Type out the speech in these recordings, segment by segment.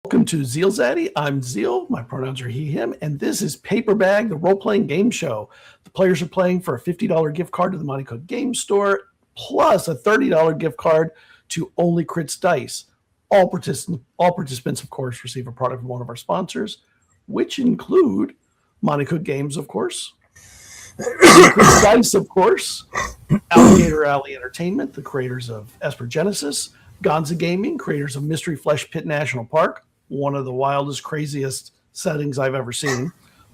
Welcome to ZealZaddy. I'm Zeal. My pronouns are he, him, and this is PaperBag, the role-playing game show. The players are playing for a $50 gift card to the Monte game store, plus a $30 gift card to Only Crits Dice. All participants, of course, receive a product from one of our sponsors, which include Monte Games, of course, Only Crits Dice, of course, Alligator Alley Entertainment, the creators of Esper Genesis, Gonza Gaming, creators of Mystery Flesh Pit National Park, one of the wildest, craziest settings I've ever seen.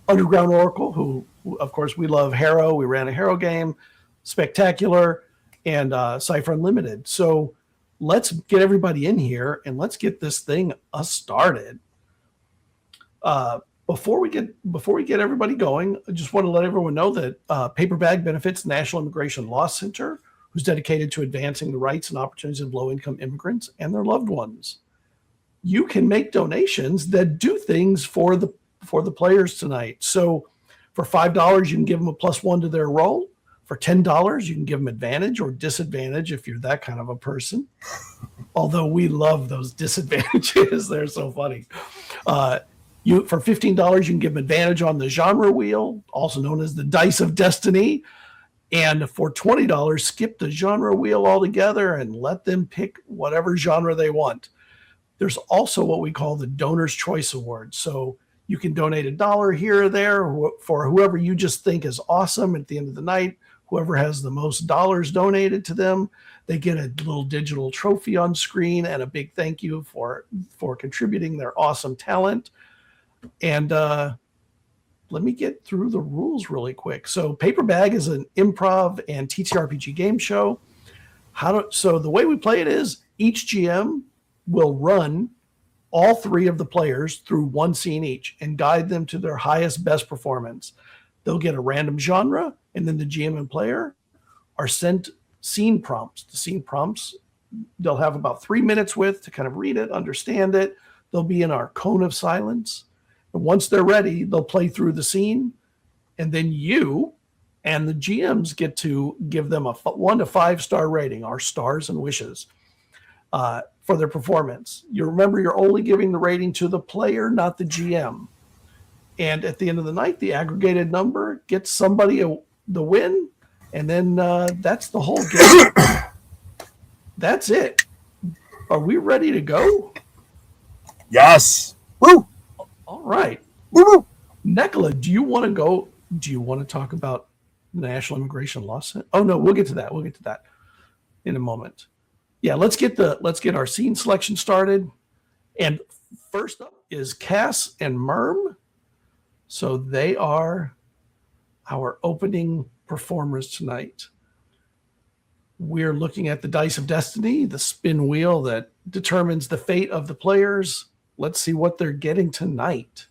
Underground Oracle, who of course, we love Harrow. We ran a Harrow game, Spectacular, and Cypher Unlimited. So let's get everybody in here and let's get this thing started. Before we get everybody going, I just want to let everyone know that PaperBag benefits the National Immigration Law Center, who's dedicated to advancing the rights and opportunities of low-income immigrants and their loved ones. You can make donations that do things for the players tonight. So for $5, you can give them a +1 to their roll. For $10, you can give them advantage or disadvantage if you're that kind of a person. Although we love those disadvantages. They're so funny. For $15, you can give them advantage on the genre wheel, also known as the Dice of Destiny. And for $20, skip the genre wheel altogether and let them pick whatever genre they want. There's also what we call the Donor's Choice Award. So you can donate $1 here or there for whoever you just think is awesome at the end of the night. Whoever has the most dollars donated to them, they get a little digital trophy on screen and a big thank you for contributing their awesome talent. And let me get through the rules really quick. So PaperBag is an improv and TTRPG game show. So the way we play it is each GM will run all three of the players through one scene each and guide them to their highest, best performance. They'll get a random genre, and then the GM and player are sent scene prompts. The scene prompts, they'll have about 3 minutes with to kind of read it, understand it. They'll be in our cone of silence. And once they're ready, they'll play through the scene, and then you and the GMs get to give them a 1 to 5 star rating, our stars and wishes, for their performance. You remember, you're only giving the rating to the player, not the GM. And at the end of the night, the aggregated number gets somebody the win, and then that's the whole game. That's it. Are we ready to go? Yes. Woo! All right. Woo! Nicola, do you want to go? Do you want to talk about the National Immigration Law Center? Oh no, we'll get to that. We'll get to that in a moment. Yeah, let's get our scene selection started. And first up is Cas and Mirm. So they are our opening performers tonight. We're looking at the Dice of Destiny, the spin wheel that determines the fate of the players. Let's see what they're getting tonight.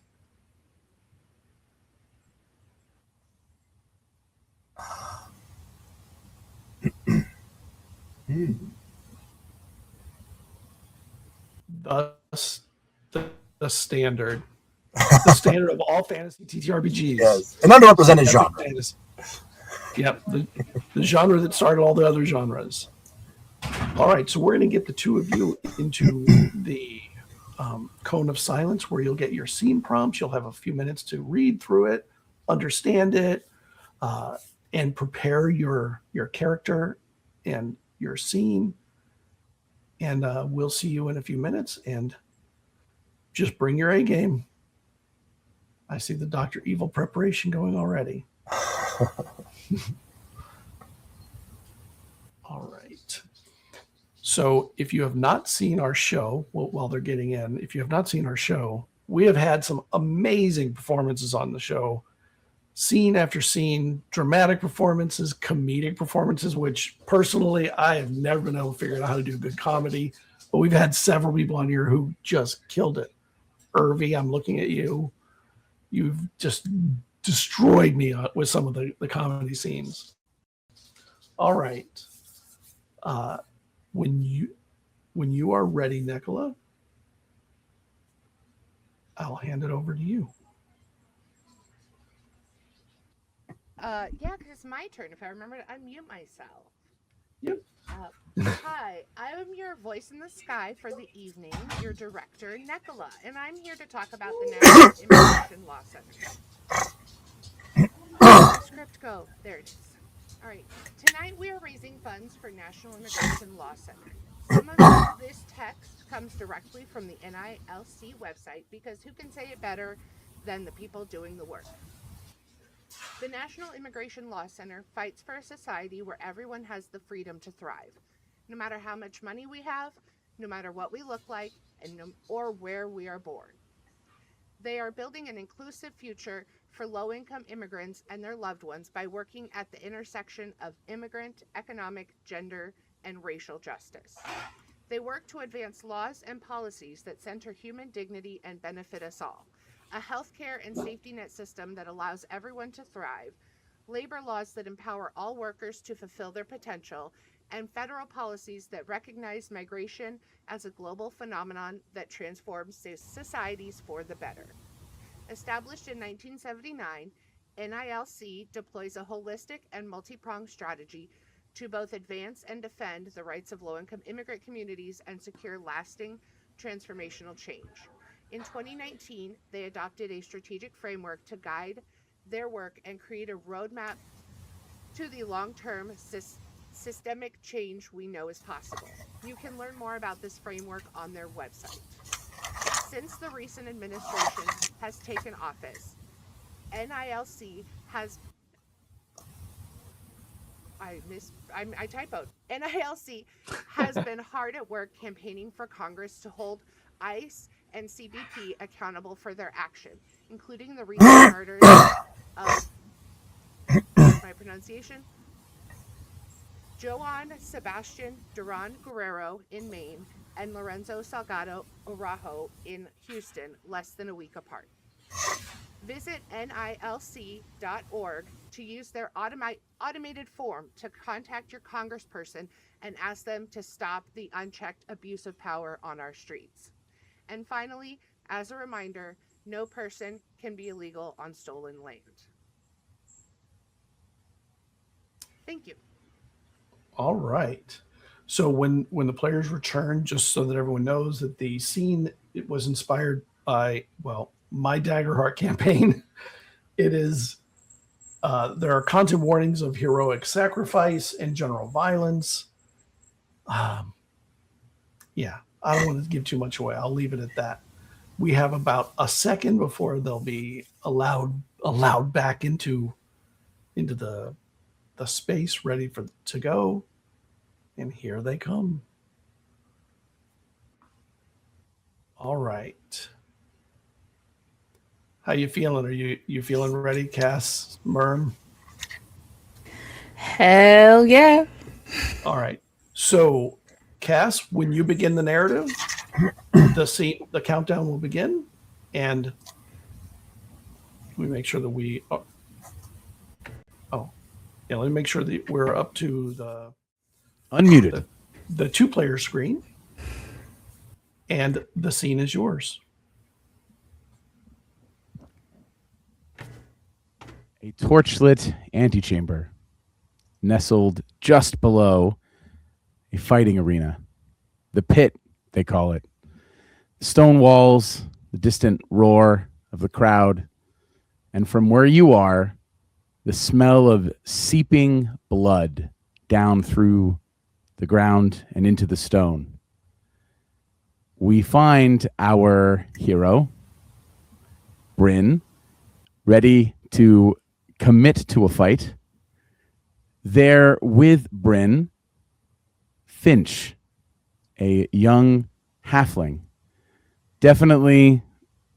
The standard. The standard of all fantasy TTRPGs. Yes. An underrepresented genre. Fantasy. Yep. The genre that started all the other genres. All right. So we're going to get the two of you into the cone of silence, where you'll get your scene prompts. You'll have a few minutes to read through it, understand it, and prepare your character and your scene. And we'll see you in a few minutes. And just bring your A game. I see the Dr. Evil preparation going already. All right. So if you have not seen our show, while they're getting in, if you have not seen our show, we have had some amazing performances on the show. Scene after scene, dramatic performances, comedic performances, which personally I have never been able to figure out how to do good comedy. But we've had several people on here who just killed it. Irvy, I'm looking at you. You've just destroyed me with some of the comedy scenes. All right. When you are ready, Nicola, I'll hand it over to you. Yeah, because it's my turn. If I remember to unmute myself. Yep. Hi, I am your voice in the sky for the evening, your director, Nicola, and I'm here to talk about the National Immigration Law Center. Where did the script go? There it is. All right. Tonight we are raising funds for National Immigration Law Center. Some of this text comes directly from the NILC website because who can say it better than the people doing the work? The National Immigration Law Center fights for a society where everyone has the freedom to thrive, no matter how much money we have, no matter what we look like, or where we are born. They are building an inclusive future for low-income immigrants and their loved ones by working at the intersection of immigrant, economic, gender, and racial justice. They work to advance laws and policies that center human dignity and benefit us all. A healthcare and safety net system that allows everyone to thrive, labor laws that empower all workers to fulfill their potential, and federal policies that recognize migration as a global phenomenon that transforms societies for the better. Established in 1979, NILC deploys a holistic and multi-pronged strategy to both advance and defend the rights of low-income immigrant communities and secure lasting transformational change. In 2019, they adopted a strategic framework to guide their work and create a roadmap to the long-term systemic change we know is possible. You can learn more about this framework on their website. Since the recent administration has taken office, NILC has I typoed. NILC has been hard at work campaigning for Congress to hold ICE and CBP accountable for their action, including the recent murders of, my pronunciation, Joan Sebastian Duran Guerrero in Maine and Lorenzo Salgado Araujo in Houston, less than a week apart. Visit NILC.org to use their automated form to contact your congressperson and ask them to stop the unchecked abuse of power on our streets. And finally, as a reminder, no person can be illegal on stolen land. Thank you. All right. So when the players return, just so that everyone knows that the scene, it was inspired by, well, my Daggerheart campaign. It is, there are content warnings of heroic sacrifice and general violence. Yeah, I don't want to give too much away. I'll leave it at that. We have about a second before they'll be allowed back into the space, ready to go. And here they come. All right. How you feeling? Are you feeling ready, Cas Mirm? Hell yeah. All right. So, Cas, when you begin the narrative, the countdown will begin, and we make sure that we. Yeah. Let me make sure that we're up to the unmuted. The 2-player screen, and the scene is yours. A torchlit antechamber nestled just below a fighting arena. The pit, they call it. The stone walls, the distant roar of the crowd, and from where you are, the smell of seeping blood down through the ground and into the stone. We find our hero, Bryn, ready to commit to a fight. There with Bryn, Finch, a young halfling. Definitely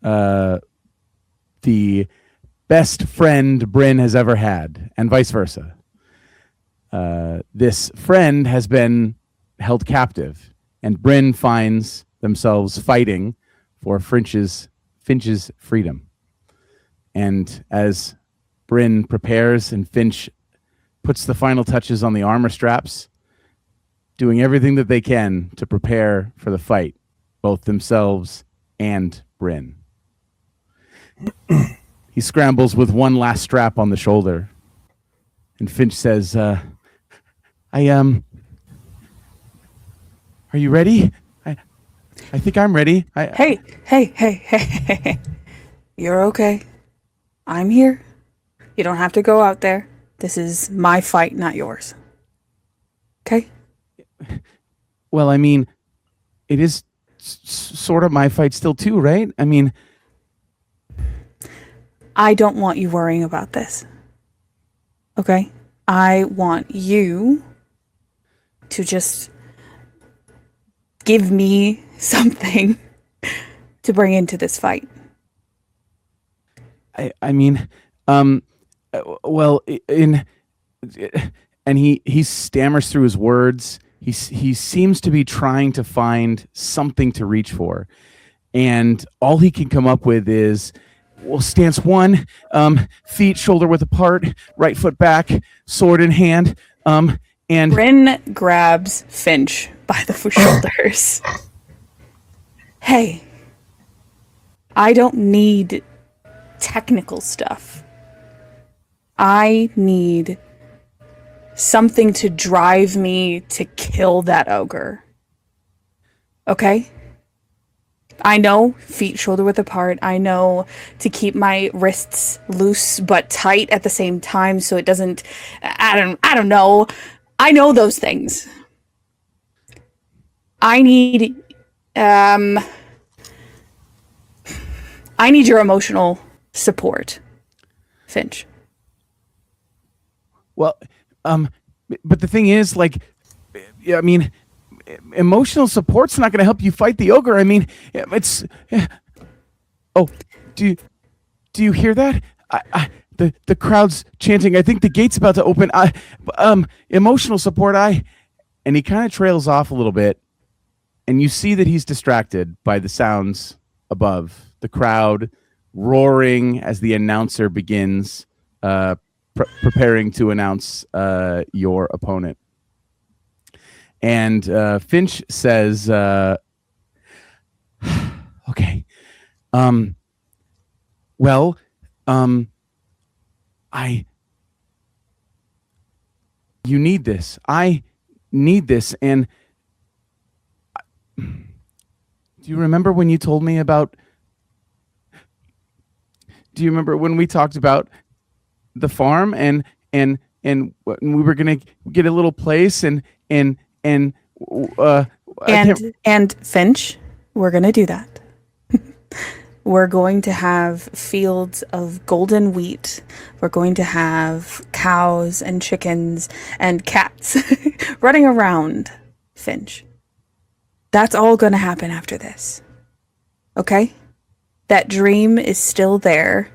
the best friend Bryn has ever had, and vice versa. This friend has been held captive, and Bryn finds themselves fighting for Finch's freedom. And as Bryn prepares and Finch puts the final touches on the armor straps, doing everything that they can to prepare for the fight, both themselves and Bryn. He scrambles with one last strap on the shoulder, and Finch says, I Are you ready? I think I'm ready. Hey. You're okay. I'm here. You don't have to go out there. This is my fight, not yours. Okay? Well, I mean, it is sort of my fight still too, right? I mean, I don't want you worrying about this. Okay? I want you to just give me something to bring into this fight. I mean, well, and he stammers through his words. He seems to be trying to find something to reach for, and all he can come up with is, well, stance 1, feet shoulder width apart, right foot back, sword in hand, and Bryn grabs Finch by the shoulders. Hey, I don't need technical stuff. I need something to drive me to kill that ogre. Okay? I know feet shoulder width apart. I know to keep my wrists loose but tight at the same time so it doesn't I don't know. I know those things. I need your emotional support, Finch. well, but the thing is, like, I mean, emotional support's not going to help you fight the ogre. I mean, it's. Oh, do you hear that? The crowd's chanting. I think the gate's about to open. Emotional support. And he kind of trails off a little bit, and you see that he's distracted by the sounds above. The crowd roaring as the announcer begins preparing to announce your opponent. And Finch says, okay, well, you need this. I need this. And do you remember when you told me about, do you remember when we talked about the farm and we were going to get a little place and Finch, we're going to do that. We're going to have fields of golden wheat. We're going to have cows and chickens and cats running around, Finch. That's all going to happen after this. Okay? That dream is still there,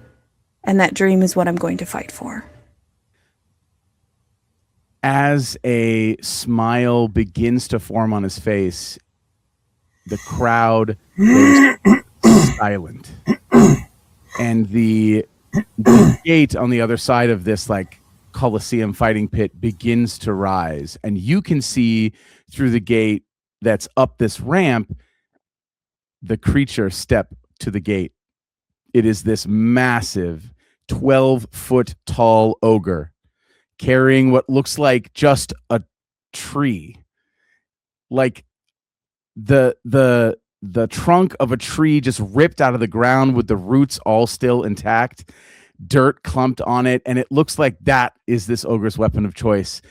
and that dream is what I'm going to fight for. As a smile begins to form on his face, the crowd goes silent. And the gate on the other side of this, like, Colosseum fighting pit begins to rise. And you can see through the gate that's up this ramp, the creature step to the gate. It is this massive 12-foot tall ogre carrying what looks like just a tree, like the trunk of a tree just ripped out of the ground with the roots all still intact, dirt clumped on it, and it looks like that is this ogre's weapon of choice.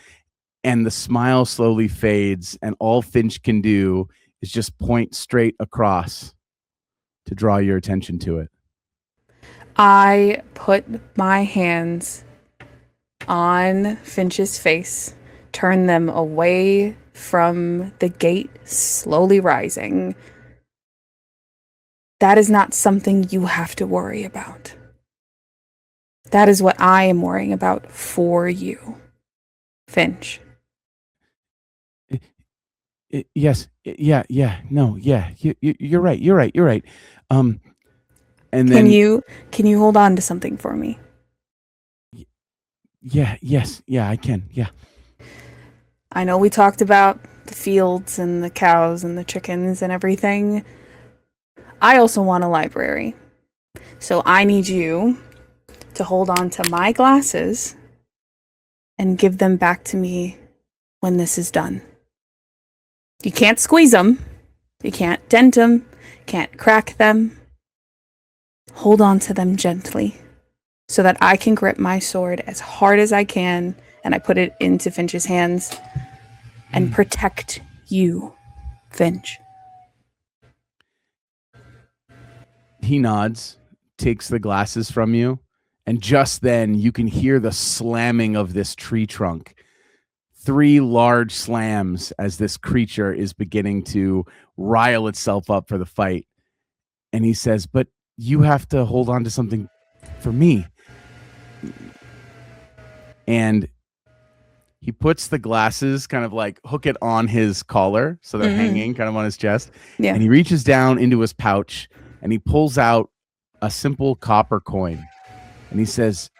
And the smile slowly fades, and all Finch can do is just point straight across to draw your attention to it. I put my hands on Finch's face, turn them away from the gate slowly rising. That is not something you have to worry about. That is what I am worrying about for you, Finch. Yes. Yeah. No. Yeah. You're right. You're right. And then can you hold on to something for me? Yeah. Yes. Yeah. I can. Yeah. I know we talked about the fields and the cows and the chickens and everything. I also want a library. So I need you to hold on to my glasses and give them back to me when this is done. You can't squeeze them. You can't dent them. Can't crack them. Hold on to them gently so that I can grip my sword as hard as I can, and I put it into Finch's hands and protect you, Finch. He nods, takes the glasses from you, and just then you can hear the slamming of this tree trunk. 3 large slams as this creature is beginning to rile itself up for the fight. And he says, but you have to hold on to something for me. And he puts the glasses, kind of like hook it on his collar, so they're hanging kind of on his chest. Yeah. And he reaches down into his pouch and he pulls out a simple copper coin. And he says,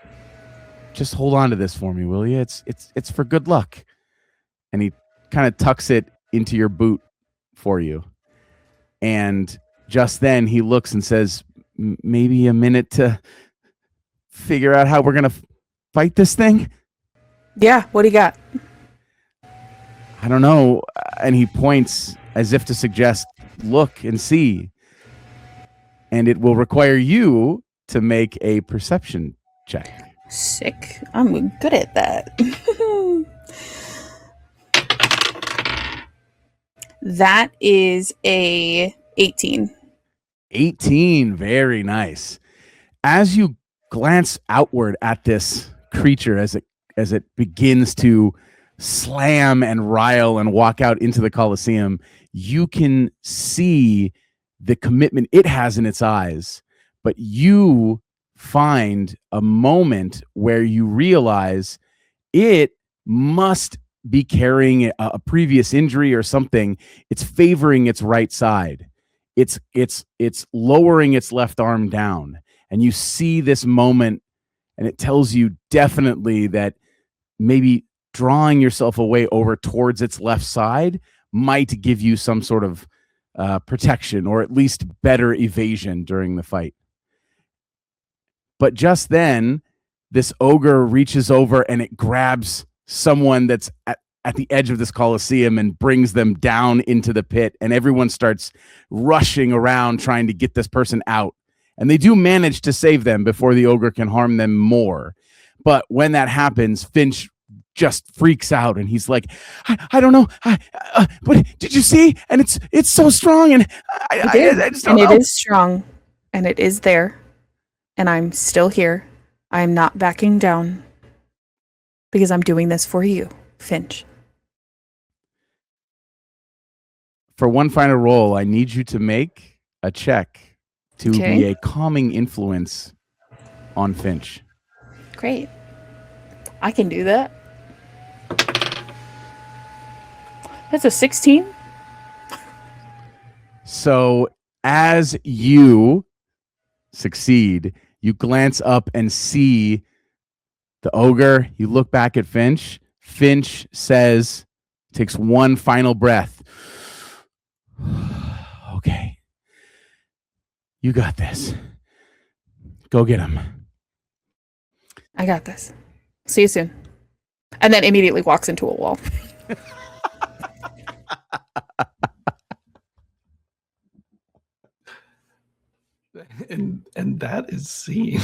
just hold on to this for me, will you? It's for good luck. And he kind of tucks it into your boot for you. And just then he looks and says, maybe a minute to figure out how we're going to fight this thing? Yeah, what do you got? I don't know. And he points as if to suggest, look and see. And it will require you to make a perception check. Sick. I'm good at that. That is a 18. 18. Very nice. As you glance outward at this creature as it begins to slam and rile and walk out into the Colosseum, you can see the commitment it has in its eyes. But you find a moment where you realize it must be carrying a previous injury or something. It's favoring its right side. It's lowering its left arm down. And you see this moment, and it tells you definitely that maybe drawing yourself away over towards its left side might give you some sort of protection, or at least better evasion during the fight. But just then, this ogre reaches over and it grabs someone that's at the edge of this Colosseum and brings them down into the pit, and everyone starts rushing around trying to get this person out. And they do manage to save them before the ogre can harm them more. But when that happens, Finch just freaks out, and he's like, I don't know. But did you see? And it's so strong, and I just don't know. It is strong, and it is there, and I'm still here. I'm not backing down because I'm doing this for you, Finch. For one final roll, I need you to make a check to be a calming influence on Finch. Great. I can do that. That's a 16. So as you succeed, you glance up and see the ogre. You look back at Finch. Finch says, takes one final breath. Okay. You got this. Go get him. I got this. See you soon. And then immediately walks into a wall. and that is scene.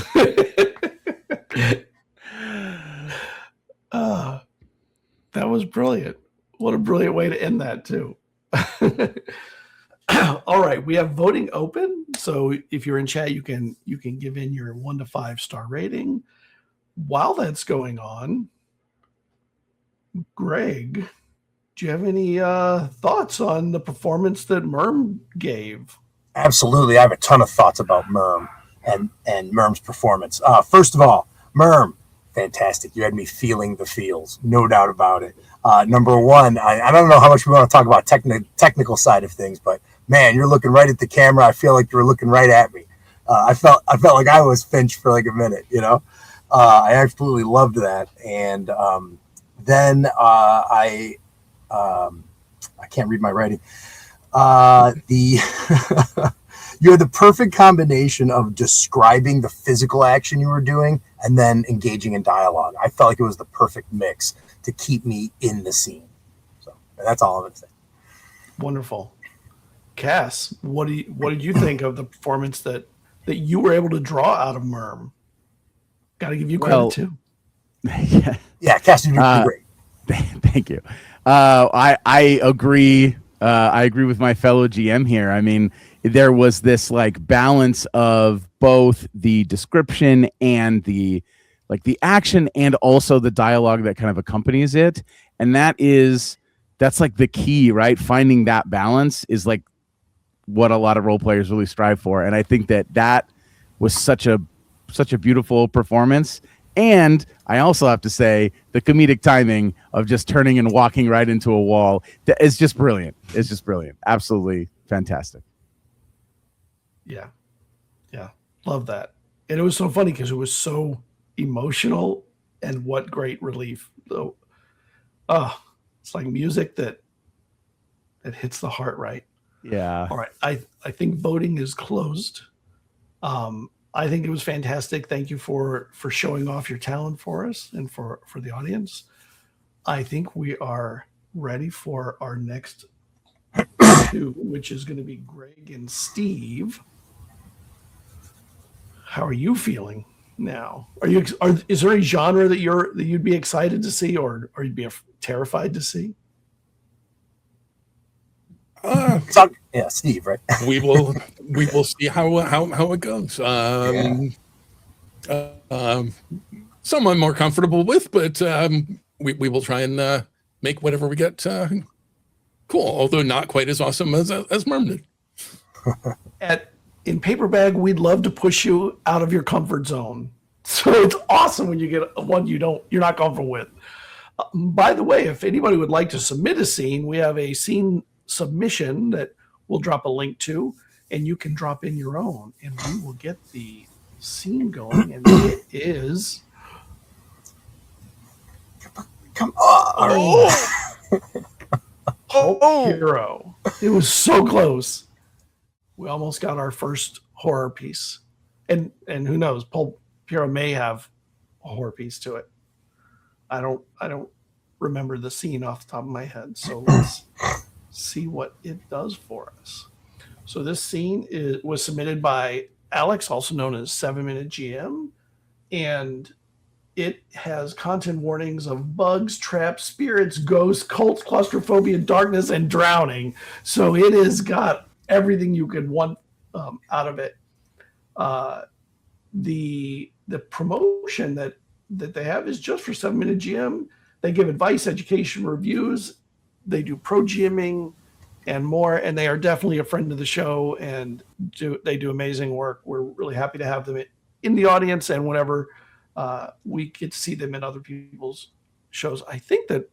That was brilliant. What a brilliant way to end that too. All right, we have voting open. So if you're in chat, you can give in your 1 to 5 star rating. While that's going on, Greg, do you have any thoughts on the performance that Mirm gave? Absolutely. I have a ton of thoughts about Mirm and Mirm's performance. First of all, Mirm, fantastic. You had me feeling the feels, no doubt about it. Number one, I don't know how much we want to talk about technical side of things, but man, you're looking right at the camera. I feel like you were looking right at me. I felt like I was Finch for like a minute, you know? I absolutely loved that. And then I can't read my writing. You had the perfect combination of describing the physical action you were doing and then engaging in dialogue. I felt like it was the perfect mix to keep me in the scene. So that's all I'm going to say. Wonderful. Cass, what did you think of the performance that you were able to draw out of Mirm? Got to give you credit too. Yeah, Cass, you're doing great. Thank you. I agree. I agree with my fellow GM here. I mean, there was this like balance of both the description and the action and also the dialogue that kind of accompanies it. And that's like the key, right? Finding that balance is like what a lot of role players really strive for. And I think that was such a beautiful performance. And I also have to say the comedic timing of just turning and walking right into a wall is just brilliant. It's just brilliant. Absolutely fantastic. Yeah. Love that. And it was so funny because it was so emotional, and what great relief. Though, it's like music that hits the heart right. Yeah. All right. I think voting is closed. I think it was fantastic. Thank you for showing off your talent for us and for the audience. I think we are ready for our next two, which is going to be Greg and Steve. How are you feeling now? Is there any genre that you'd be excited to see, or you'd be terrified to see? Steve, right? we will see how it goes. Some I'm more comfortable with, but we will try and make whatever we get cool, although not quite as awesome as Mirm did. In PaperBag, we'd love to push you out of your comfort zone. So it's awesome when you get one you're not comfortable with. By the way, if anybody would like to submit a scene, we have a scene submission that we'll drop a link to, and you can drop in your own, and we will get the scene going. And it is come on. Pulp Hero. It was so close. We almost got our first horror piece, and who knows, Pulp Hero may have a horror piece to it. I don't remember the scene off the top of my head, so let's see what it does for us. So this scene was submitted by Alex, also known as 7-Minute GM, and it has content warnings of bugs, traps, spirits, ghosts, cults, claustrophobia, darkness, and drowning. So it has got everything you could want out of it. The promotion that they have is just for 7-Minute GM. They give advice, education, reviews. They do pro GMing and more, and they are definitely a friend of the show, and they do amazing work. We're really happy to have them in the audience, and whenever we get to see them in other people's shows. I think that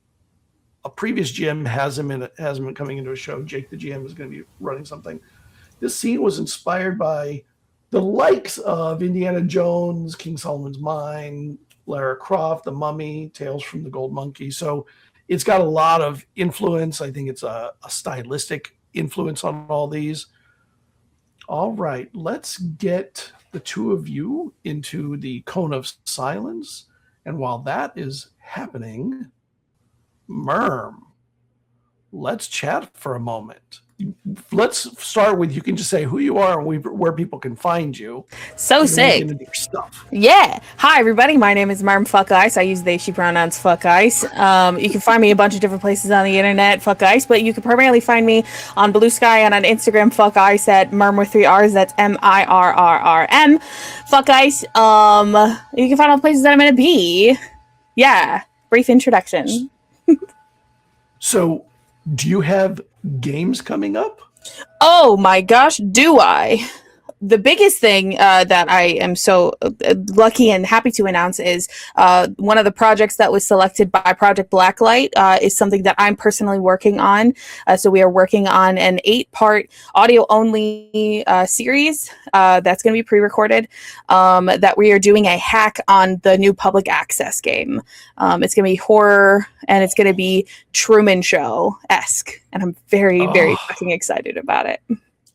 a previous GM has him coming into a show. Jake, the GM, is going to be running something. This scene was inspired by the likes of Indiana Jones, King Solomon's Mine, Lara Croft, The Mummy, Tales from the Gold Monkey. So it's got a lot of influence. I think it's a stylistic influence on all these. All right, let's get the two of you into the cone of silence. And while that is happening, Mirm, let's chat for a moment. Let's start with, you can just say who you are and where people can find you. So sick. Into your stuff. Yeah. Hi, everybody. My name is Mirm Fuck Ice. I use they, she pronouns Fuck Ice. You can find me a bunch of different places on the internet, Fuck Ice, but you can primarily find me on Blue Sky and on Instagram, Fuck Ice, at Mirm with 3 R's. That's MIRRRM. Fuck Ice. You can find all the places that I'm going to be. Yeah. Brief introduction. So, do you have games coming up? Oh my gosh, do I? The biggest thing that I am so lucky and happy to announce is one of the projects that was selected by Project Blacklight is something that I'm personally working on. So we are working on an 8-part audio-only series that's going to be pre-recorded, that we are doing a hack on the new public access game. It's going to be horror, and it's going to be Truman Show-esque. And I'm very, very fucking excited about it.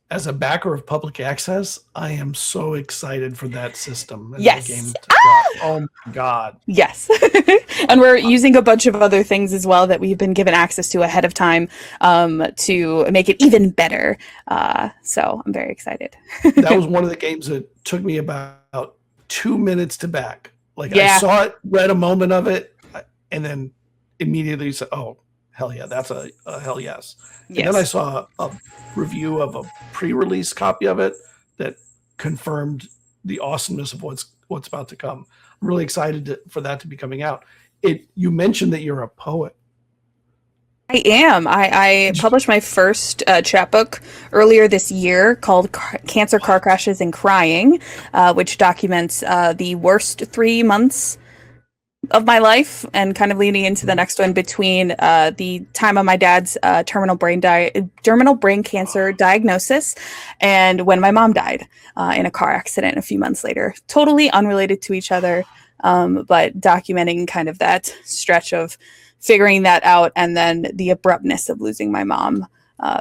as a backer of public access, I am so excited for that system. And Yes. that game to drop. Oh my God. Yes. And we're using a bunch of other things as well that we've been given access to ahead of time to make it even better. So I'm very excited. That was one of the games that took me about 2 minutes to back. Like Yeah. I saw it, read a moment of it, and then immediately said, "Oh, hell yeah, that's a hell yes." Yes. And then I saw a review of a pre-release copy of it that confirmed the awesomeness of what's about to come. I'm really excited for that to be coming out. You mentioned that you're a poet. I am. I published my first chapbook earlier this year called Cancer, Car Crashes, and Crying, which documents the worst 3 months of my life and kind of leading into the next one between the time of my dad's terminal brain cancer diagnosis and when my mom died in a car accident a few months later. Totally unrelated to each other, but documenting kind of that stretch of figuring that out and then the abruptness of losing my mom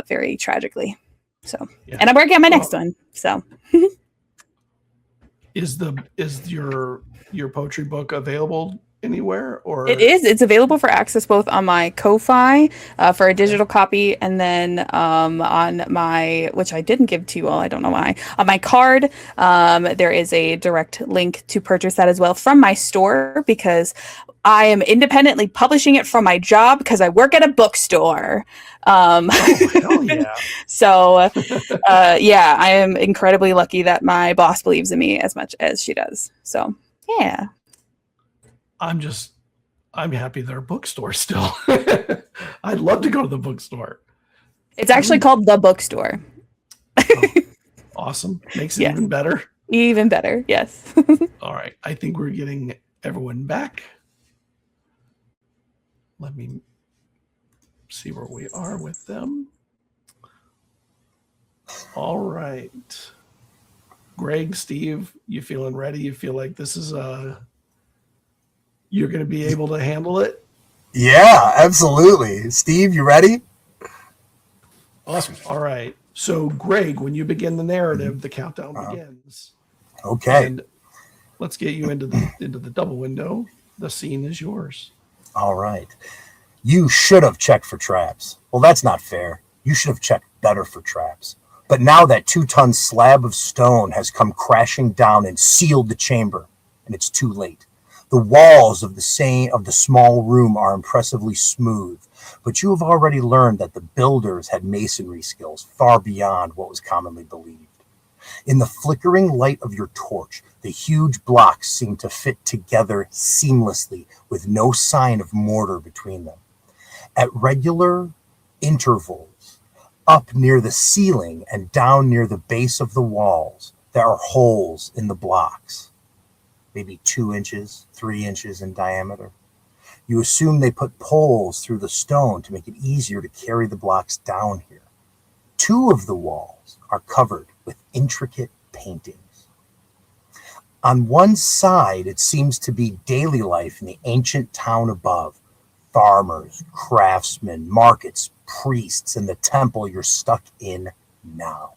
very tragically. So, yeah. And I'm working on my next one. So, is your poetry book available anywhere? Or it is. It's available for access both on my Ko-Fi for a digital copy, and then on my, which I didn't give to you all, I don't know why, on my card there is a direct link to purchase that as well from my store, because I am independently publishing it from my job because I work at a bookstore. hell yeah. So yeah, I am incredibly lucky that my boss believes in me as much as she does. So yeah. I'm happy they're a bookstore still. I'd love to go to the bookstore. It's actually called The Bookstore. Oh, awesome. Makes it even better. Even better, yes. All right. I think we're getting everyone back. Let me see where we are with them. All right. Greg, Steve, you feeling ready? You feel like this is you're going to be able to handle it? Yeah, absolutely. Steve, you ready? Awesome. All right. So, Greg, when you begin the narrative, the countdown begins. Okay. And let's get you into the double window. The scene is yours. All right. You should have checked for traps. Well, that's not fair. You should have checked better for traps. But now that 2-ton slab of stone has come crashing down and sealed the chamber, and it's too late. The walls of the small room are impressively smooth, but you have already learned that the builders had masonry skills far beyond what was commonly believed. In the flickering light of your torch, the huge blocks seem to fit together seamlessly with no sign of mortar between them. At regular intervals, up near the ceiling and down near the base of the walls, there are holes in the blocks, maybe 2 inches, 3 inches in diameter. You assume they put poles through the stone to make it easier to carry the blocks down here. 2 of the walls are covered with intricate paintings. On one side, it seems to be daily life in the ancient town above. Farmers, craftsmen, markets, priests, and the temple you're stuck in now.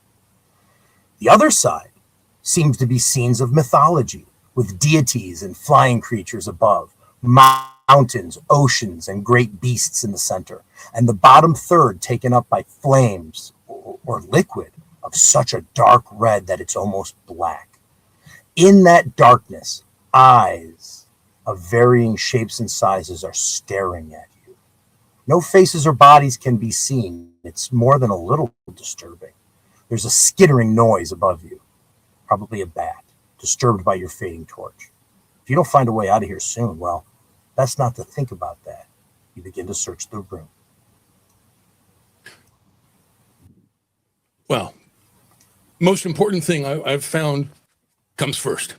The other side seems to be scenes of mythology, with deities and flying creatures above, mountains, oceans, and great beasts in the center, and the bottom third taken up by flames or liquid of such a dark red that it's almost black. In that darkness, eyes of varying shapes and sizes are staring at you. No faces or bodies can be seen. It's more than a little disturbing. There's a skittering noise above you, probably a bat, disturbed by your fading torch. If you don't find a way out of here soon, well, best not to think about that. You begin to search the room. Well, most important thing I've found comes first.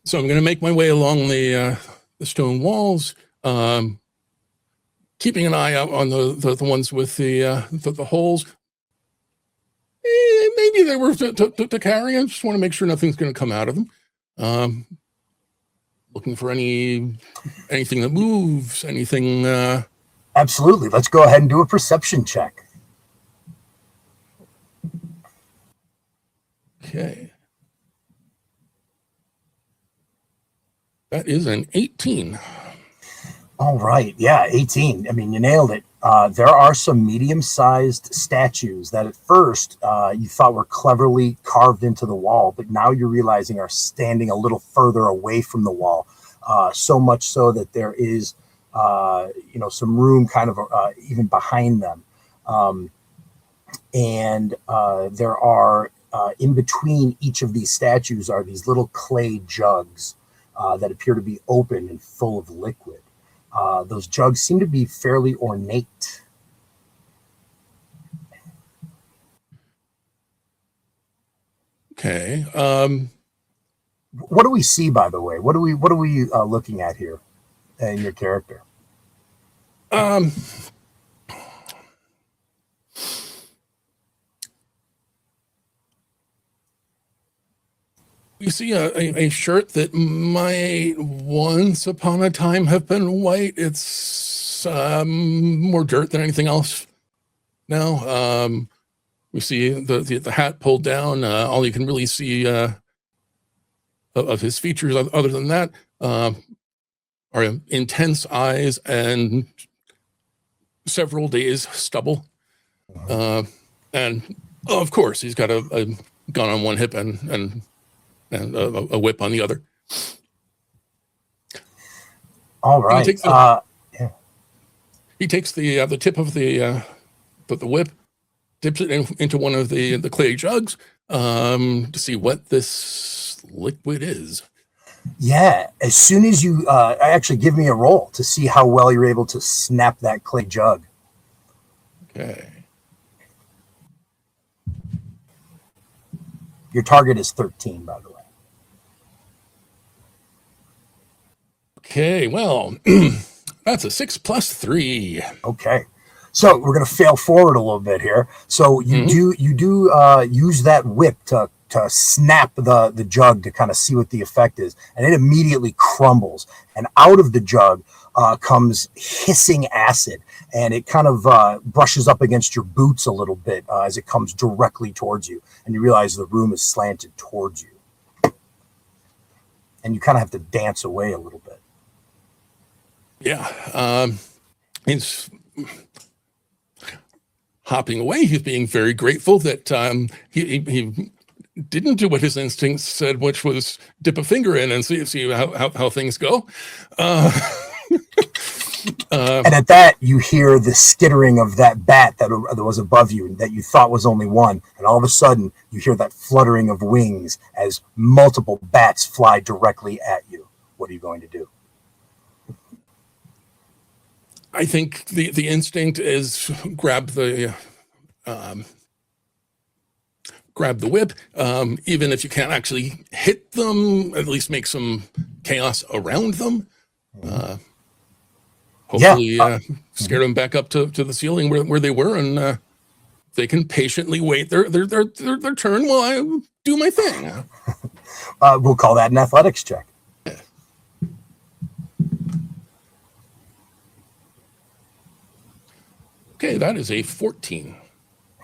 So I'm going to make my way along the stone walls, keeping an eye out on the ones with the holes. Maybe they were to carry. I just want to make sure nothing's going to come out of them. Looking for anything that moves, anything. Absolutely. Let's go ahead and do a perception check. That is an 18. All right. Yeah, 18. I mean, you nailed it. There are some medium-sized statues that at first you thought were cleverly carved into the wall, but now you're realizing are standing a little further away from the wall. So much so that there is, some room kind of even behind them. And there are, in between each of these statues are these little clay jugs that appear to be open and full of liquid. Those jugs seem to be fairly ornate. Okay. What do we see, by the way? What are we looking at here in your character? We see a shirt that might once upon a time have been white. It's more dirt than anything else now. We see the hat pulled down. All you can really see of his features other than that are intense eyes and several days stubble. And of course, he's got a gun on one hip and a whip on the other. All right. He takes the tip of the whip, dips it into one of the clay jugs to see what this liquid is. Yeah. As soon as you actually give me a roll to see how well you're able to snap that clay jug. Okay. Your target is 13, by the way. Okay, well, that's a 6 + 3. Okay, so we're gonna fail forward a little bit here. So you do use that whip to snap the jug to kind of see what the effect is, and it immediately crumbles. And out of the jug comes hissing acid, and it kind of brushes up against your boots a little bit as it comes directly towards you, and you realize the room is slanted towards you, and you kind of have to dance away a little bit. Yeah, he's hopping away. He's being very grateful that he didn't do what his instincts said, which was dip a finger in and see how things go. And at that, you hear the skittering of that bat that was above you that you thought was only one. And all of a sudden, you hear that fluttering of wings as multiple bats fly directly at you. What are you going to do? I think the instinct is grab the whip. Even if you can't actually hit them, at least make some chaos around them. Hopefully scare them back up to the ceiling where they were, and they can patiently wait their turn while I do my thing. We'll call that an athletics check. Okay, that is a 14.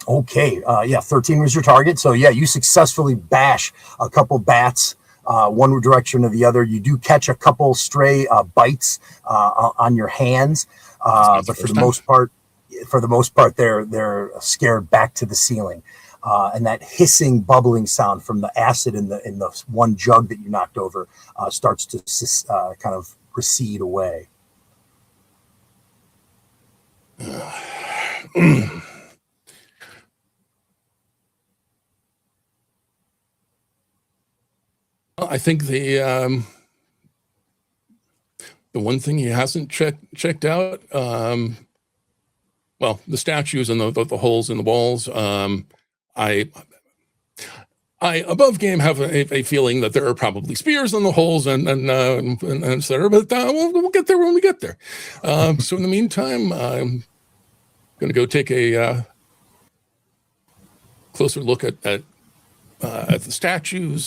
Okay, 13 was your target. So yeah, you successfully bash a couple bats one direction or the other. You do catch a couple stray bites on your hands, but for the most part, they're scared back to the ceiling. And that hissing, bubbling sound from the acid in the one jug that you knocked over starts to kind of recede away. I think the one thing he hasn't checked out, the statues and the holes in the walls. I above game have a feeling that there are probably spears in the holes and et cetera, but we'll get there when we get there. So in the meantime, I'm going to go take a closer look at the statues,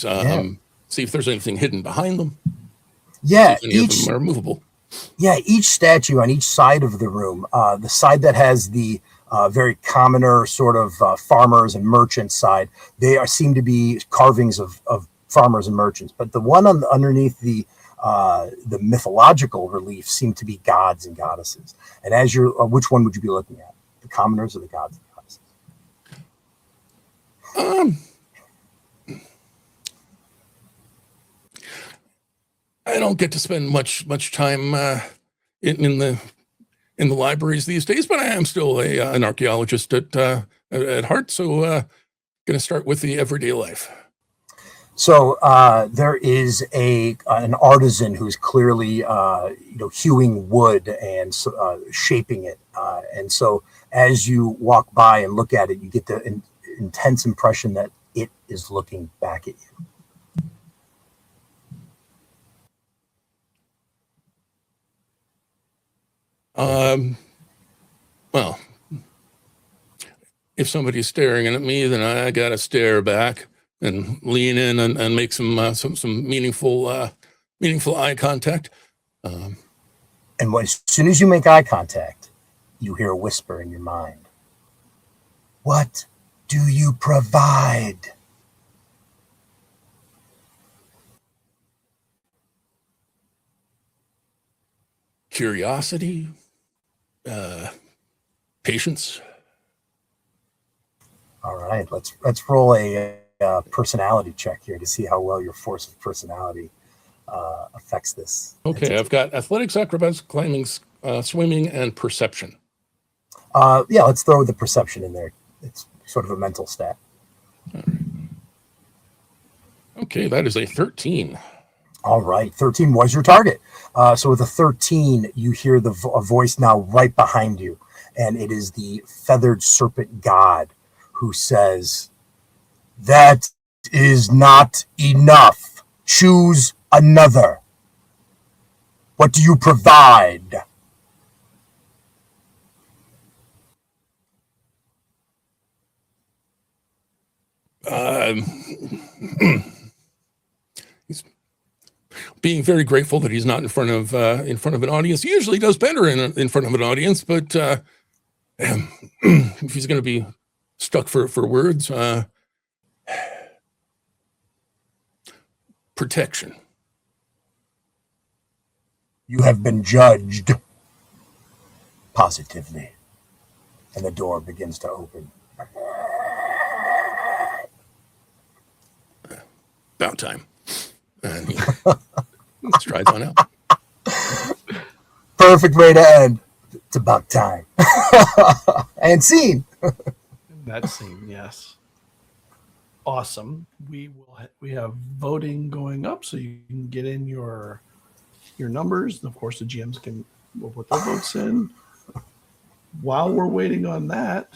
see if there's anything hidden behind them. Yeah, see if any of them are movable. Yeah, each statue on each side of the room, the side that has the very commoner sort of farmers and merchants side, seem to be carvings of farmers and merchants. But the one underneath the the mythological reliefs seem to be gods and goddesses. And as you're, which one would you be looking at? The commoners or the gods and goddesses? I don't get to spend much time in the libraries these days, but I am still an archaeologist at heart. So going to start with the everyday life. So there is an artisan who's clearly hewing wood and shaping it, and so as you walk by and look at it, you get the intense impression that it is looking back at you. Well, if somebody's staring at me, then I gotta stare back and lean in and make some meaningful eye contact. And as soon as you make eye contact, you hear a whisper in your mind. What do you provide? Curiosity, patience. All right, let's roll a personality check here to see how well your force of personality affects this. Okay, I've got athletics, acrobatics, climbing, swimming, and perception. Yeah, let's throw the perception in there. It's sort of a mental stat. All right. Okay, that is a 13. All right, 13 was your target. So with a 13, you hear a voice now right behind you, and it is the feathered serpent god who says, "That is not enough. Choose another. What do you provide?" He's being very grateful that he's not in front of an audience. He usually does better in front of an audience, but if he's going to be stuck for words, protection. You have been judged positively. And the door begins to open. About time. And he strides on out. Perfect way to end. It's about time. And scene. That scene, yes. Awesome. We have voting going up, so you can get in your numbers. Of course, the GMs will put their votes in. While we're waiting on that,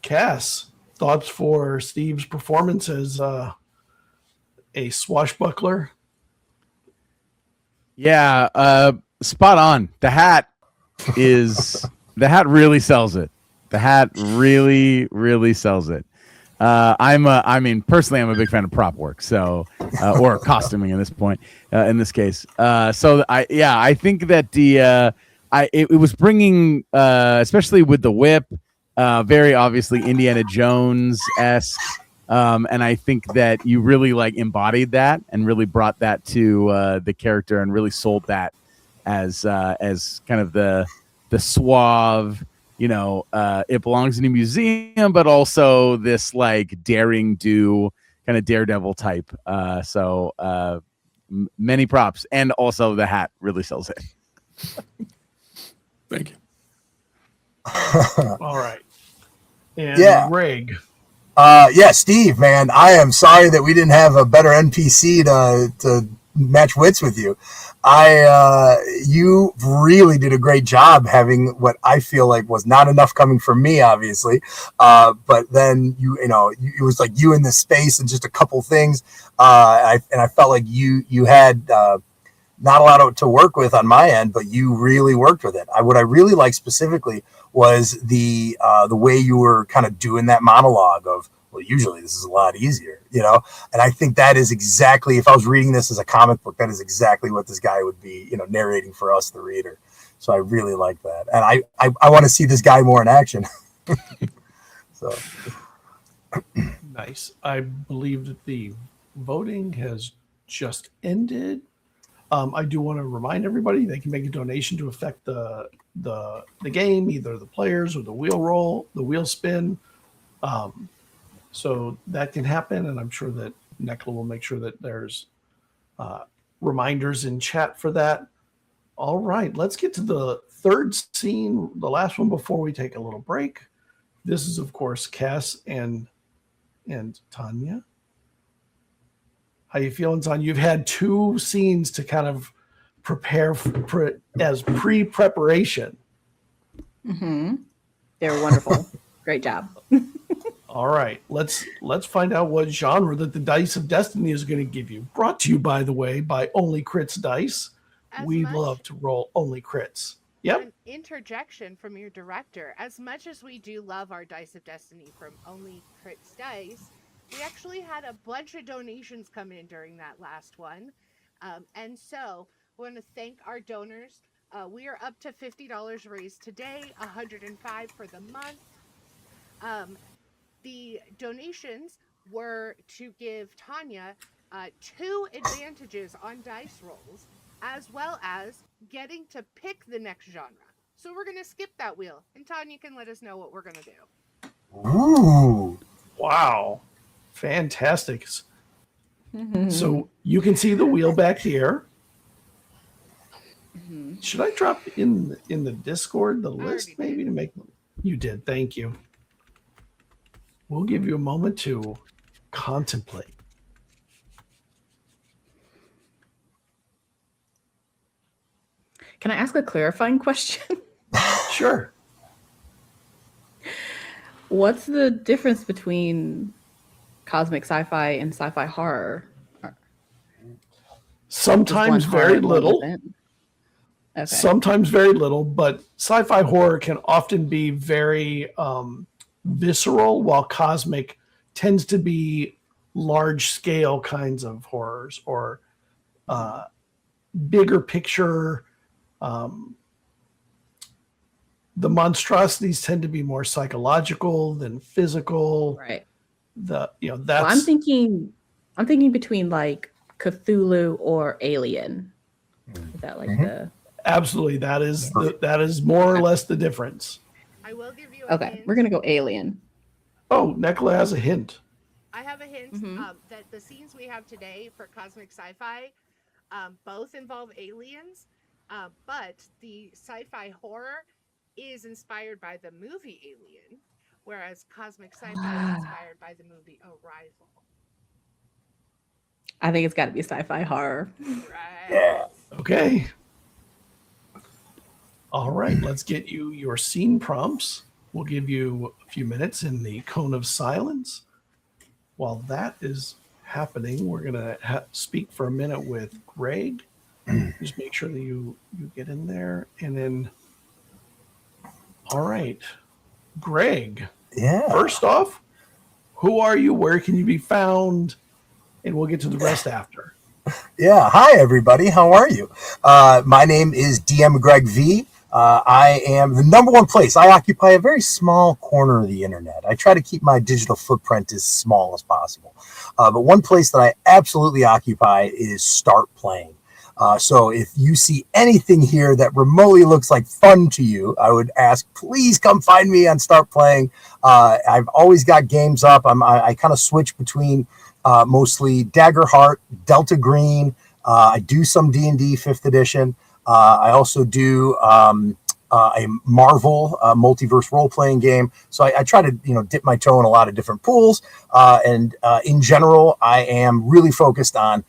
Cas, thoughts for Steve's performance as a swashbuckler? Yeah, spot on. The hat really sells it. The hat really sells it. Personally, I'm a big fan of prop work, so or costuming at this point, in this case. I think that it was bringing, especially with the whip, very obviously Indiana Jones-esque, and I think that you really embodied that and really brought that to the character and really sold that as kind of the suave. It belongs in a museum, but also this daring do kind of daredevil type. Many props, and also the hat really sells it. Thank you. All right. And Yeah. Greg. Steve, man, I am sorry that we didn't have a better NPC to match wits with you. You really did a great job having what I feel like was not enough coming from me, obviously. But then it was like you in this space and just a couple things. I felt like you had not a lot to work with on my end, but you really worked with it. What I really liked specifically was the way you were kind of doing that monologue of, well, usually this is a lot easier, and I think that is exactly, if I was reading this as a comic book, that is exactly what this guy would be, narrating for us, the reader. So I really like that. And I want to see this guy more in action. So Nice. I believe that the voting has just ended. I do want to remind everybody they can make a donation to affect the game, either the players or the wheel roll, the wheel spin. So that can happen, and I'm sure that Nekla will make sure that there's reminders in chat for that. All right, let's get to the third scene, the last one before we take a little break. This is, of course, Cas and Tanya. How you feeling, Tanya? You've had 2 scenes to kind of prepare as pre-preparation. Mm-hmm. They were wonderful. Great job. All right, let's find out what genre that the Dice of Destiny is going to give you. Brought to you, by the way, by Only Crits Dice. We love to roll only crits. Yep. An interjection from your director. As much as we do love our Dice of Destiny from Only Crits Dice, we actually had a bunch of donations come in during that last one. And so we want to thank our donors. We are up to $50 raised today, $105 for the month. The donations were to give Tanya 2 advantages on dice rolls, as well as getting to pick the next genre. So we're going to skip that wheel, and Tanya can let us know what we're going to do. Ooh. Wow. Fantastic. So you can see the wheel back here. Should I drop in the Discord the list maybe to make them? You did. Thank you. We'll give you a moment to contemplate. Can I ask a clarifying question? Sure. What's the difference between cosmic sci-fi and sci-fi horror? Sometimes very little. Okay. Sometimes very little, but sci-fi horror can often be very visceral, while cosmic tends to be large-scale kinds of horrors or bigger picture. The monstrosities tend to be more psychological than physical. Right. That's. Well, I'm thinking between like Cthulhu or Alien. Is that like the? Absolutely, that is more or less the difference. I will give you a hint. We're gonna go Alien. Oh, Nekla has a hint. I have a hint that the scenes we have today for cosmic sci-fi both involve aliens, but the sci-fi horror is inspired by the movie Alien, whereas cosmic sci-fi is inspired by the movie Arrival. I think it's got to be sci-fi horror. Right. Yeah. Okay. All right, let's get you your scene prompts. We'll give you a few minutes in the cone of silence. While that is happening, we're going to speak for a minute with Greg. Just make sure that you get in there. And then, all right, Greg. Yeah. First off, who are you? Where can you be found? And we'll get to the rest after. Yeah. Hi, everybody. How are you? My name is DM Greg V. I am the #1 place. I occupy a very small corner of the internet. I try to keep my digital footprint as small as possible. But one place that I absolutely occupy is Start Playing. So if you see anything here that remotely looks like fun to you, I would ask, please come find me on Start Playing. I've always got games up. I kind of switch between mostly Daggerheart, Delta Green. I do some D&D 5th edition. I also do a Marvel multiverse role-playing game. So I try to dip my toe in a lot of different pools. And in general, I am really focused on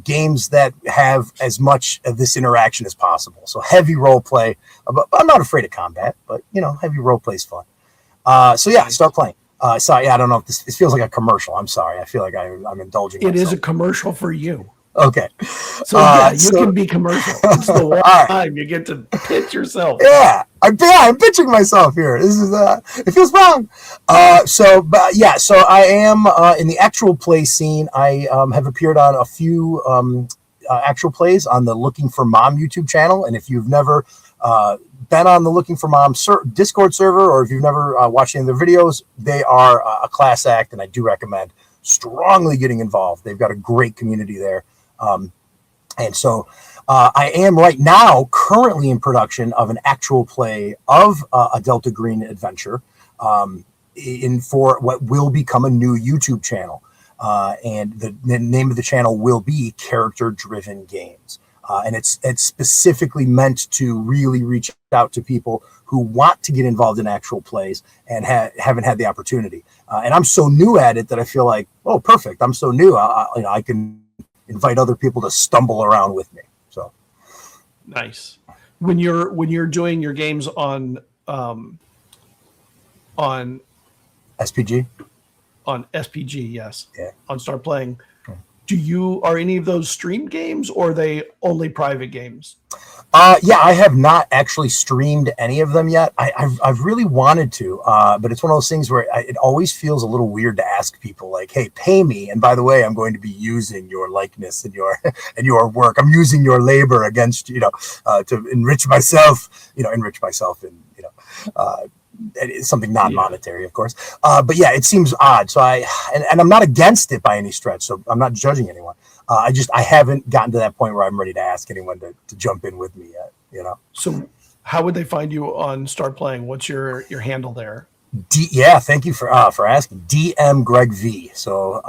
games that have as much of this interaction as possible. So heavy role play. But I'm not afraid of combat, but heavy role play is fun. So yeah, Start Playing. Sorry, I don't know if this feels like a commercial. I'm sorry. I feel like I'm indulging myself. It is a commercial for you. Okay. So yeah, you can be commercial. It's the one time you get to pitch yourself. Yeah, I'm pitching myself here. This is it feels wrong. So I am in the actual play scene. I have appeared on a few actual plays on the Looking for Mom YouTube channel, and if you've never been on the Looking for Mom Discord server, or if you've never watched any of their videos, they are a class act, and I do recommend strongly getting involved. They've got a great community there. And so I am right now currently in production of an actual play of a Delta Green adventure for what will become a new YouTube channel. And the name of the channel will be Character Driven Games. And it's specifically meant to really reach out to people who want to get involved in actual plays and haven't had the opportunity. And I'm so new at it that I feel like, oh, perfect. I'm so new. I can invite other people to stumble around with me. So nice. When you're doing your games on SPG, yes, yeah, on Start Playing. Are any of those streamed games, or are they only private games? Yeah, I have not actually streamed any of them yet. I've really wanted to, but it's one of those things where it always feels a little weird to ask people like, "Hey, pay me." And by the way, I'm going to be using your likeness and your and your work. I'm using your labor against to enrich myself. And it's something non-monetary, of course. But yeah, it seems odd. So and I'm not against it by any stretch. So I'm not judging anyone. I haven't gotten to that point where I'm ready to ask anyone to jump in with me yet. So how would they find you on Start Playing? What's your handle there? Thank you for asking. DM Greg V. So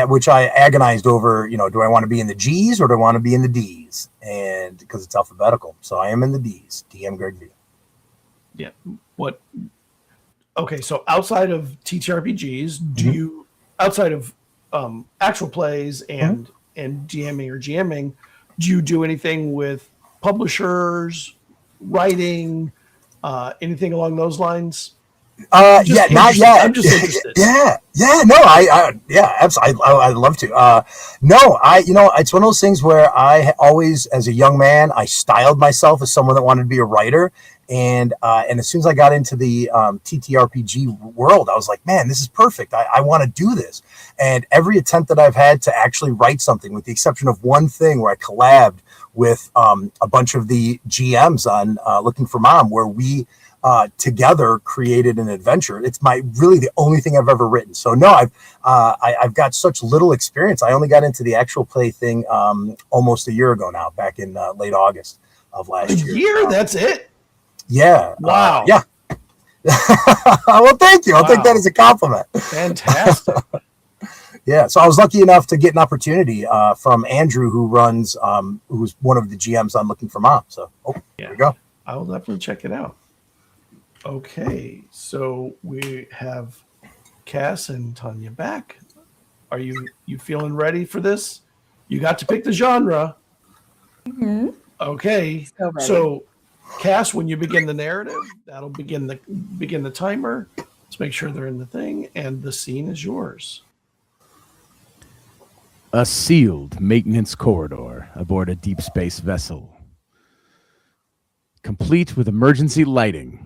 which I agonized over. Do I want to be in the G's or do I want to be in the D's? And because it's alphabetical, so I am in the D's. DM Greg V. Yeah. What? Okay, so outside of TTRPGs, do you, outside of actual plays and DMing or GMing, do you do anything with publishers, writing, anything along those lines? Not yet. I'm just interested. Absolutely. I'd love to. It's one of those things where I always, as a young man, I styled myself as someone that wanted to be a writer. And as soon as I got into the TTRPG world, I was like, man, this is perfect. I want to do this. And every attempt that I've had to actually write something, with the exception of one thing where I collabed with a bunch of the GMs on Looking for Mom, where we together created an adventure. It's really the only thing I've ever written. So no, I've got such little experience. I only got into the actual play thing almost a year ago now, back in late August of last year. A year? That's it? Yeah. Wow. Yeah. Well, thank you. I'll take that as a compliment. Fantastic. Yeah. So I was lucky enough to get an opportunity from Andrew, who's one of the GMs on Looking for Mom. So there we go. I will definitely check it out. Okay, so we have Cas and Tanya back. Are you feeling ready for this? You got to pick the genre. Mm-hmm. Okay, so Cas, when you begin the narrative, that'll begin the timer. Let's make sure they're in the thing, and the scene is yours. A sealed maintenance corridor aboard a deep space vessel, complete with emergency lighting.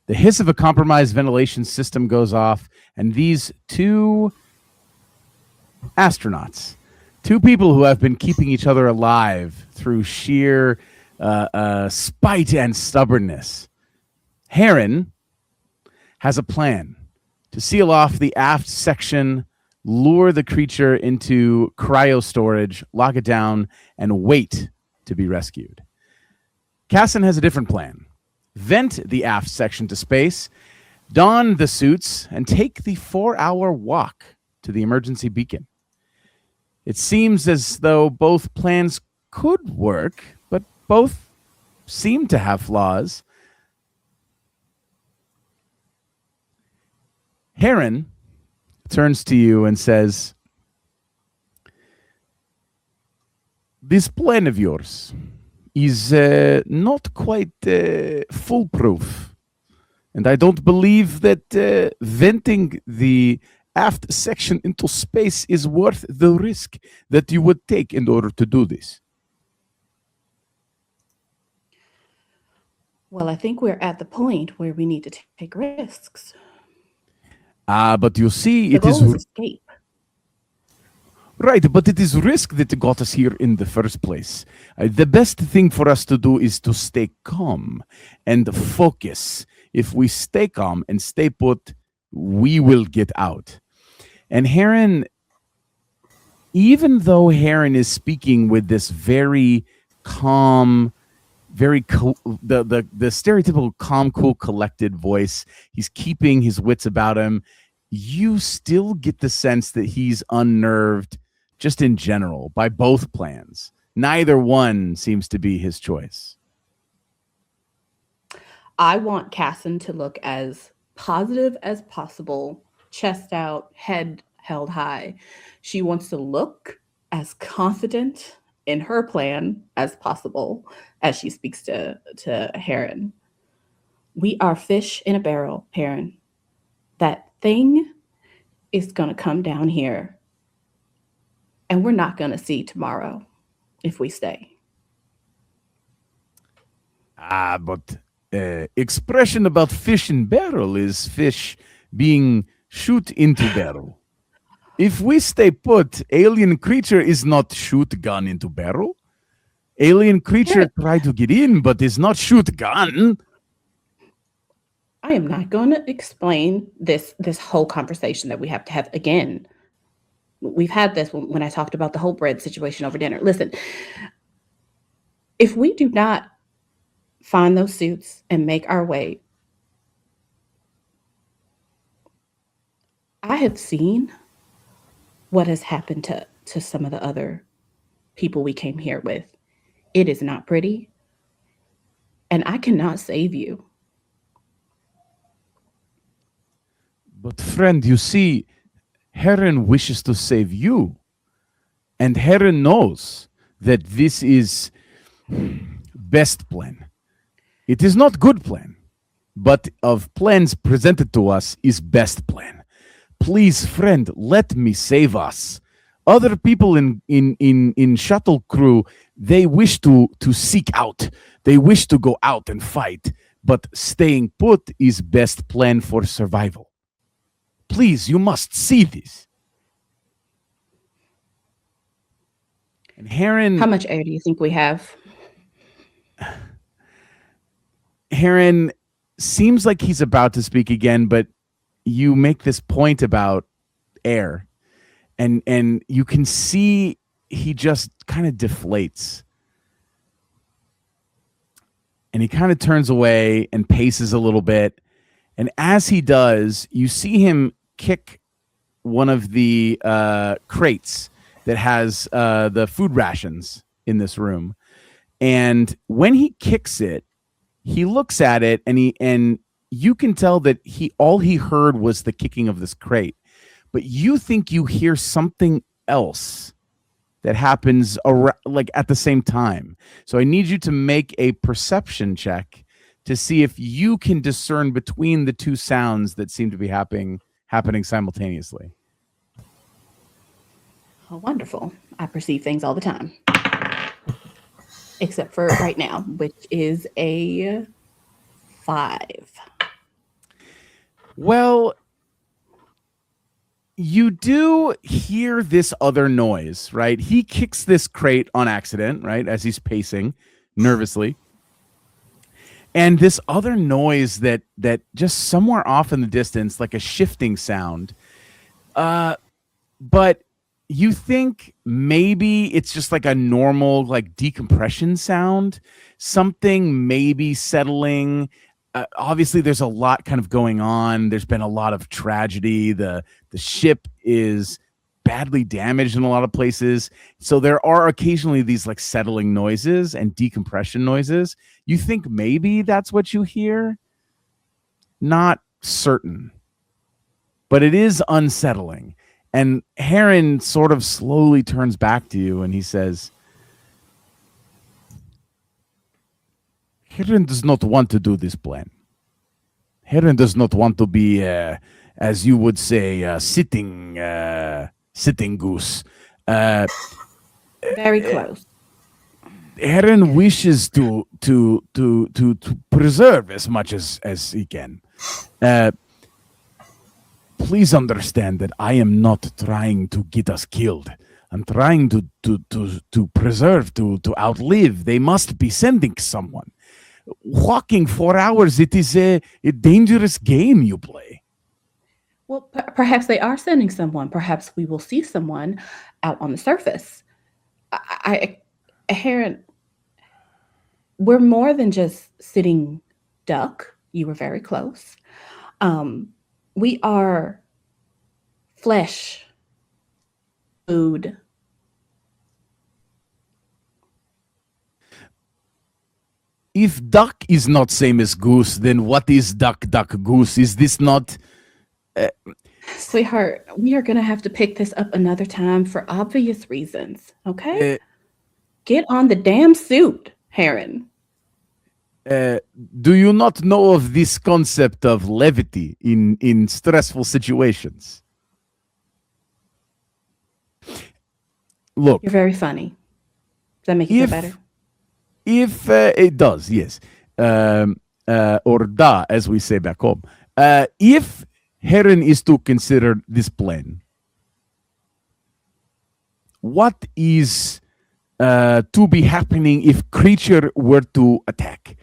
The hiss of a compromised ventilation system goes off, and these two astronauts, two people who have been keeping each other alive through sheer spite and stubbornness. Heron has a plan to seal off the aft section, lure the creature into cryo storage, lock it down, and wait to be rescued. Casson has a different plan. Vent the aft section to space, don the suits, and take the 4-hour walk to the emergency beacon. It seems as though both plans could work, but both seem to have flaws. Heron turns to you and says, "This plan of yours is not quite foolproof. And I don't believe that venting the aft section into space is worth the risk that you would take in order to do this." Well, I think we're at the point where we need to take risks. But you see, The goal is escape. Right, but it is risk that got us here in the first place. The best thing for us to do is to stay calm and focus. If we stay calm and stay put, we will get out. And Heron even though Heron is speaking with this very calm, the stereotypical calm, cool, collected voice, he's keeping his wits about him. You still get the sense that he's unnerved just in general by both plans. Neither one seems to be his choice. I want Casson to look as positive as possible, chest out, head held high. She wants to look as confident in her plan as possible as she speaks to Heron. We are fish in a barrel, Heron. That thing is going to come down here, and we're not going to see tomorrow if we stay. But expression about fish in barrel is fish being shoot into barrel. If we stay put, alien creature is not shoot gun into barrel. Alien creature try to get in, but is not shoot gun. I am not going to explain this whole conversation that we have to have again. We've had this when I talked about the whole bread situation over dinner. Listen, if we do not find those suits and make our way, I have seen what has happened to some of the other people we came here with. It is not pretty, and I cannot save you. But friend, you see, Heron wishes to save you. And Heron knows that this is best plan. It is not good plan, but of plans presented to us is best plan. Please, friend, let me save us. Other people in shuttle crew, they wish to seek out. They wish to go out and fight, but staying put is best plan for survival. Please, you must see this. And Heron... How much air do you think we have? Heron seems like he's about to speak again, but you make this point about air, and you can see he just kind of deflates. And he kind of turns away and paces a little bit. And as he does, you see him kick one of the crates that has the food rations in this room. And when he kicks it, he looks at it, and you can tell that all he heard was the kicking of this crate. But you think you hear something else that happens like at the same time. So I need you to make a perception check to see if you can discern between the two sounds that seem to be happening simultaneously. Oh, wonderful. I perceive things all the time. Except for right now, which is a 5. Well, you do hear this other noise, right? He kicks this crate on accident, right? As he's pacing nervously. And this other noise that just somewhere off in the distance, like a shifting sound. But you think maybe it's just like a normal like decompression sound, something maybe settling. Obviously, there's a lot kind of going on. There's been a lot of tragedy. The ship is badly damaged in a lot of places. So there are occasionally these like settling noises and decompression noises. You think maybe that's what you hear? Not certain. But it is unsettling. And Heron sort of slowly turns back to you and he says, Heron does not want to do this plan. Heron does not want to be, as you would say, sitting goose. Very close. Heron wishes to preserve as much as he can. Please understand that I am not trying to get us killed. I'm trying to preserve, to outlive. They must be sending someone. Walking 4 hours, it is a dangerous game you play. Well, perhaps they are sending someone. Perhaps we will see someone out on the surface. Heron, we're more than just sitting duck. You were very close. We are flesh, food. If duck is not same as goose, then what is duck, goose? Is this not... Sweetheart, we are going to have to pick this up another time for obvious reasons, okay? Get on the damn suit, Heron. Do you not know of this concept of levity in stressful situations? Look, You're very funny. Does that make you feel better? If it does, yes. Or da, as we say back home. If Heron is to consider this plan, what is to be happening if creature were to attack?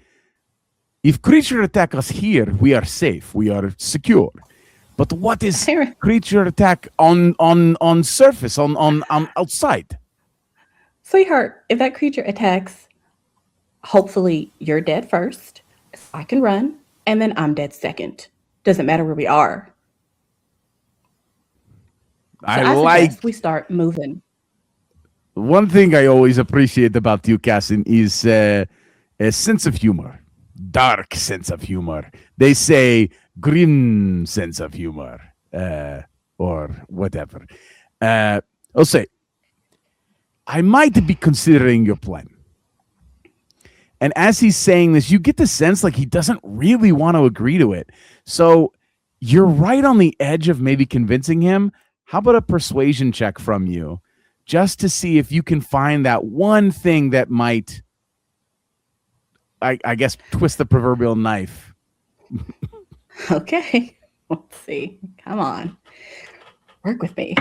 If creature attack us here, we are safe. We are secure. But what is creature attack on surface, on outside? Sweetheart, if that creature attacks, hopefully you're dead first. I can run, and then I'm dead second. Doesn't matter where we are. I like we start moving. One thing I always appreciate about you, Cassin, is a sense of humor. Dark sense of humor. They say grim sense of humor, or whatever. I'll say, I might be considering your plan. And as he's saying this, you get the sense like he doesn't really want to agree to it. So you're right on the edge of maybe convincing him. How about a persuasion check from you, just to see if you can find that one thing that might, I guess, twist the proverbial knife. Okay. Let's see. Come on. Work with me.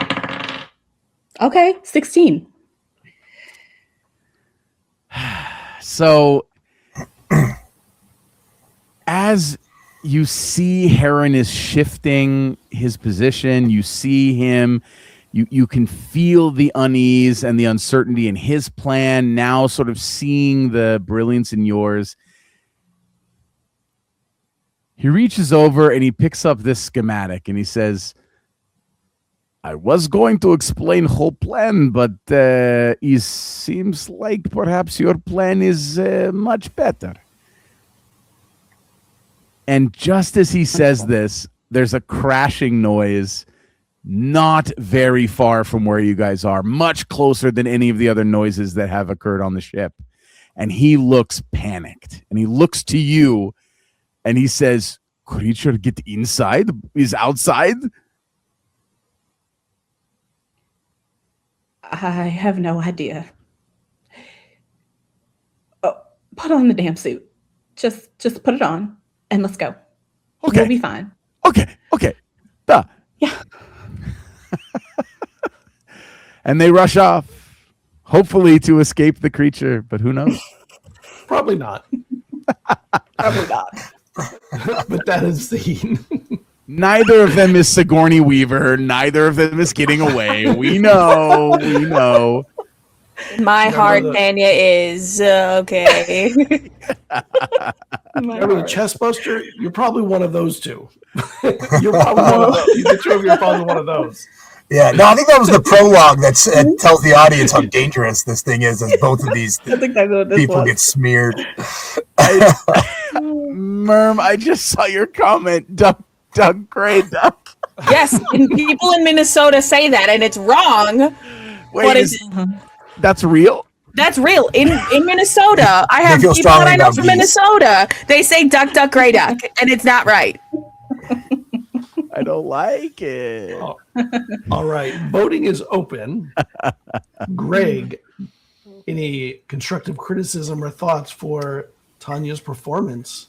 Okay, 16. So as you see Heron is shifting his position, you see him, you can feel the unease and the uncertainty in his plan, now sort of seeing the brilliance in yours. He reaches over and he picks up this schematic and he says, I was going to explain whole plan, but it seems like perhaps your plan is much better. And just as he says this, there's a crashing noise not very far from where you guys are, much closer than any of the other noises that have occurred on the ship. And he looks panicked and he looks to you and he says, creature get inside? Is outside? I have no idea. Oh, put on the damn suit. Just put it on and let's go. Okay. We'll be fine. Okay. Duh. Yeah. And they rush off, hopefully to escape the creature, but who knows? Probably not. Probably not. But that is the... Neither of them is Sigourney Weaver. Neither of them is getting away. We know. My heart, Tanya, is okay. Remember the chest buster? You're probably one of those two. You're probably one of those. The two of you are probably one of those. Yeah, no, I think that was the prologue that tells the audience how dangerous this thing is as both of these people get smeared. Mirm, I just saw your comment. Duck, gray duck. Yes, and people in Minnesota say that, and it's wrong. Wait, that's real? That's real. In Minnesota, I have people that I know from Minnesota. They say duck, gray duck, and it's not right. I don't like it. Oh. All right. Voting is open. Greg, any constructive criticism or thoughts for Tanya's performance?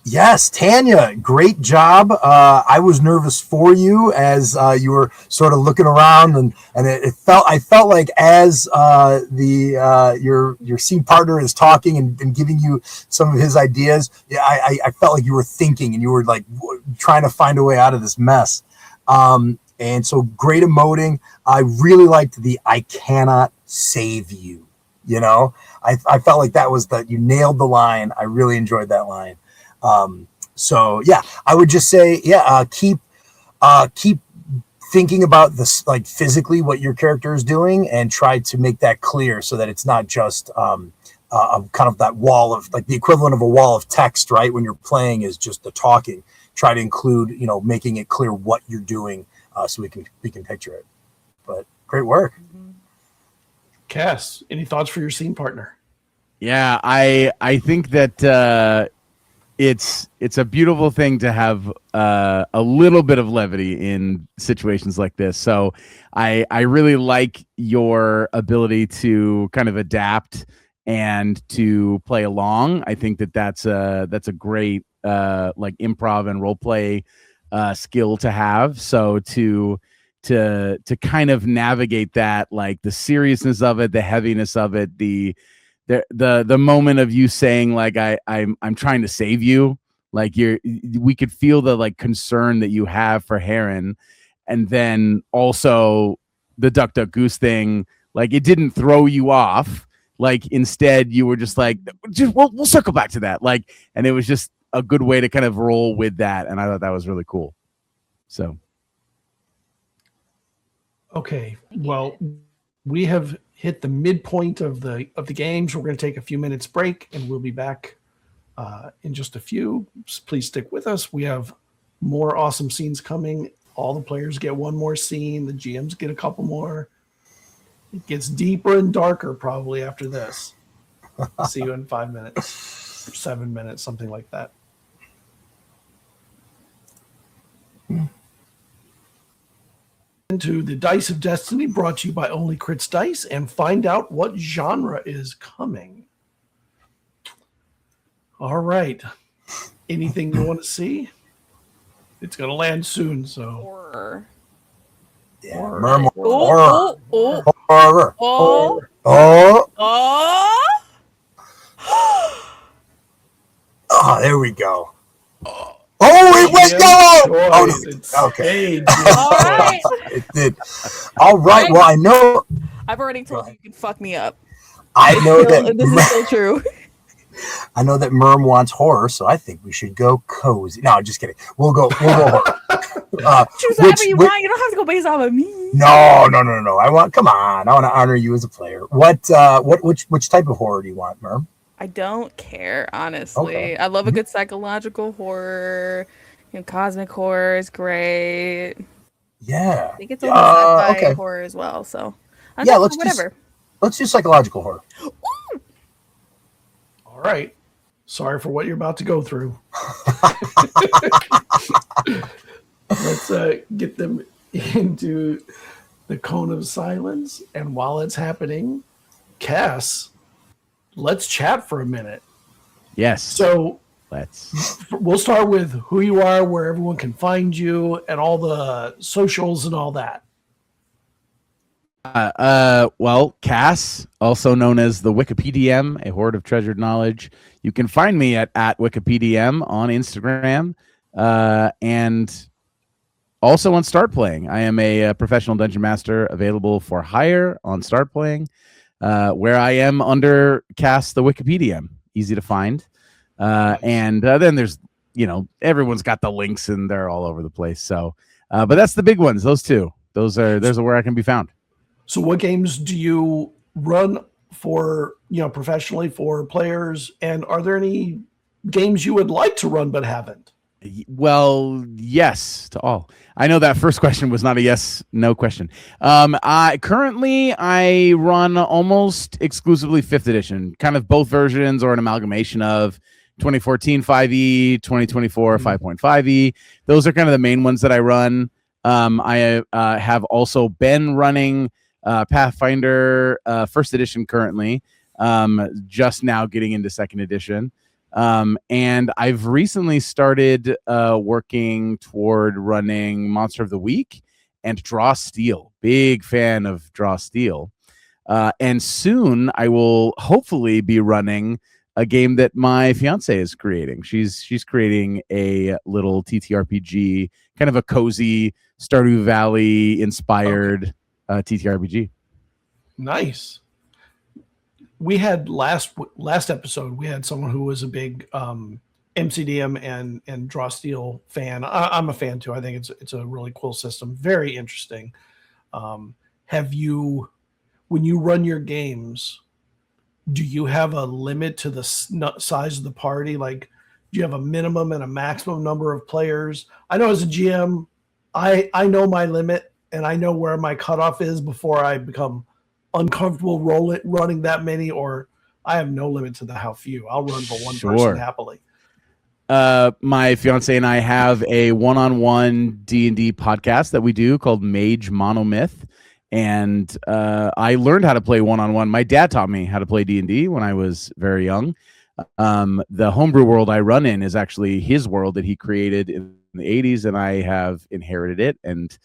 Yes, Tanya, great job. I was nervous for you as you were sort of looking around, and I felt like as your scene partner is talking and giving you some of his ideas, I felt like you were thinking and you were like trying to find a way out of this mess. And so great emoting. I really liked the "I cannot save you." You know, I felt like that was you nailed the line. I really enjoyed that line. So yeah, I would just say, keep thinking about this, like physically what your character is doing, and try to make that clear so that it's not just kind of that wall of, like, the equivalent of a wall of text, right? When you're playing is just the talking. Try to include, making it clear what you're doing, so we can picture it. But great work. Cas, any thoughts for your scene partner? Yeah, I think that it's a beautiful thing to have a little bit of levity in situations like this. So I really like your ability to kind of adapt and to play along. I think that's a great like improv and role play skill to have. So to kind of navigate that, like the seriousness of it, the heaviness of it, the moment of you saying, like, I'm trying to save you, like we could feel the, like, concern that you have for Heron, and then also the duck duck goose thing, like, it didn't throw you off. Like, instead you were just like, we'll circle back to that, like, and it was just a good way to kind of roll with that, and I thought that was really cool. So okay, well, we have hit the midpoint of the games. We're going to take a few minutes break, and we'll be back in just a few. Please stick with us. We have more awesome scenes coming. All the players get one more scene. The GMs get a couple more. It gets deeper and darker probably after this. See you in 5 minutes, 7 minutes, something like that. Into the Dice of Destiny, brought to you by Only Crits Dice, and find out what genre is coming. All right. Anything you want to see? It's going to land soon, so. Horror. Yeah, Horror. horror. Oh, Horror. oh, Oh, oh. oh, there we go. Oh, it went yellow. Oh, no. It's Okay. All right. It did. All right. Well, I know. I've already told you you can fuck me up. I know that. This is still true. I know that Mirm wants horror, so I think we should go cozy. No, just kidding. We'll go horror. Choose whatever you want. You don't have to go based off of me. No. Come on. I want to honor you as a player. Which type of horror do you want, Mirm? I don't care, honestly. Okay. I love a good psychological horror. Cosmic horror is great. Yeah. I think it's only sci-fi okay. horror as well. So Let's do psychological horror. all right. Sorry for what you're about to go through. Let's get them into the cone of silence. And while it's happening, Cas, let's chat for a minute. yes, So let's. we'll start with who you are, where everyone can find you, and all the socials and all that. Well, Cas, also known as the Wikipediam, a hoard of treasured knowledge. You can find me at Wikipediam on Instagram, and also on Start Playing. I am a professional dungeon master available for hire on Start Playing, where I am under Cas the Wikipediam. Easy to find. And then there's, everyone's got the links and they're all over the place. So, but that's the big ones. Those two. Those are where I can be found. So what games do you run for, professionally for players? And are there any games you would like to run but haven't? Well, yes to all. I know that first question was not a yes/no question. I run almost exclusively 5th edition, kind of both versions or an amalgamation of 2014 5e, 2024 5.5e. Those are kind of the main ones that I run. I have also been running Pathfinder 1st edition currently, just now getting into 2nd edition. And I've recently started working toward running Monster of the Week and Draw Steel. Big fan of Draw Steel. And soon I will hopefully be running a game that my fiance is creating. She's creating a little TTRPG, kind of a cozy Stardew Valley inspired TTRPG. Nice. We had last episode, we had someone who was a big MCDM and Draw Steel fan. I'm a fan too. I think it's a really cool system. Very interesting. Have you, when you run your games, do you have a limit to the size of the party? Like, do you have a minimum and a maximum number of players? I know as a GM, I know my limit and I know where my cutoff is before I become uncomfortable running that many, or I have no limit to how few. I'll run for one person happily. My fiance and I have a one-on-one D&D podcast that we do called Mage Monomyth. And I learned how to play one-on-one. My dad taught me how to play D&D when I was very young. The homebrew world I run in is actually his world that he created in the 80s, and I have inherited it and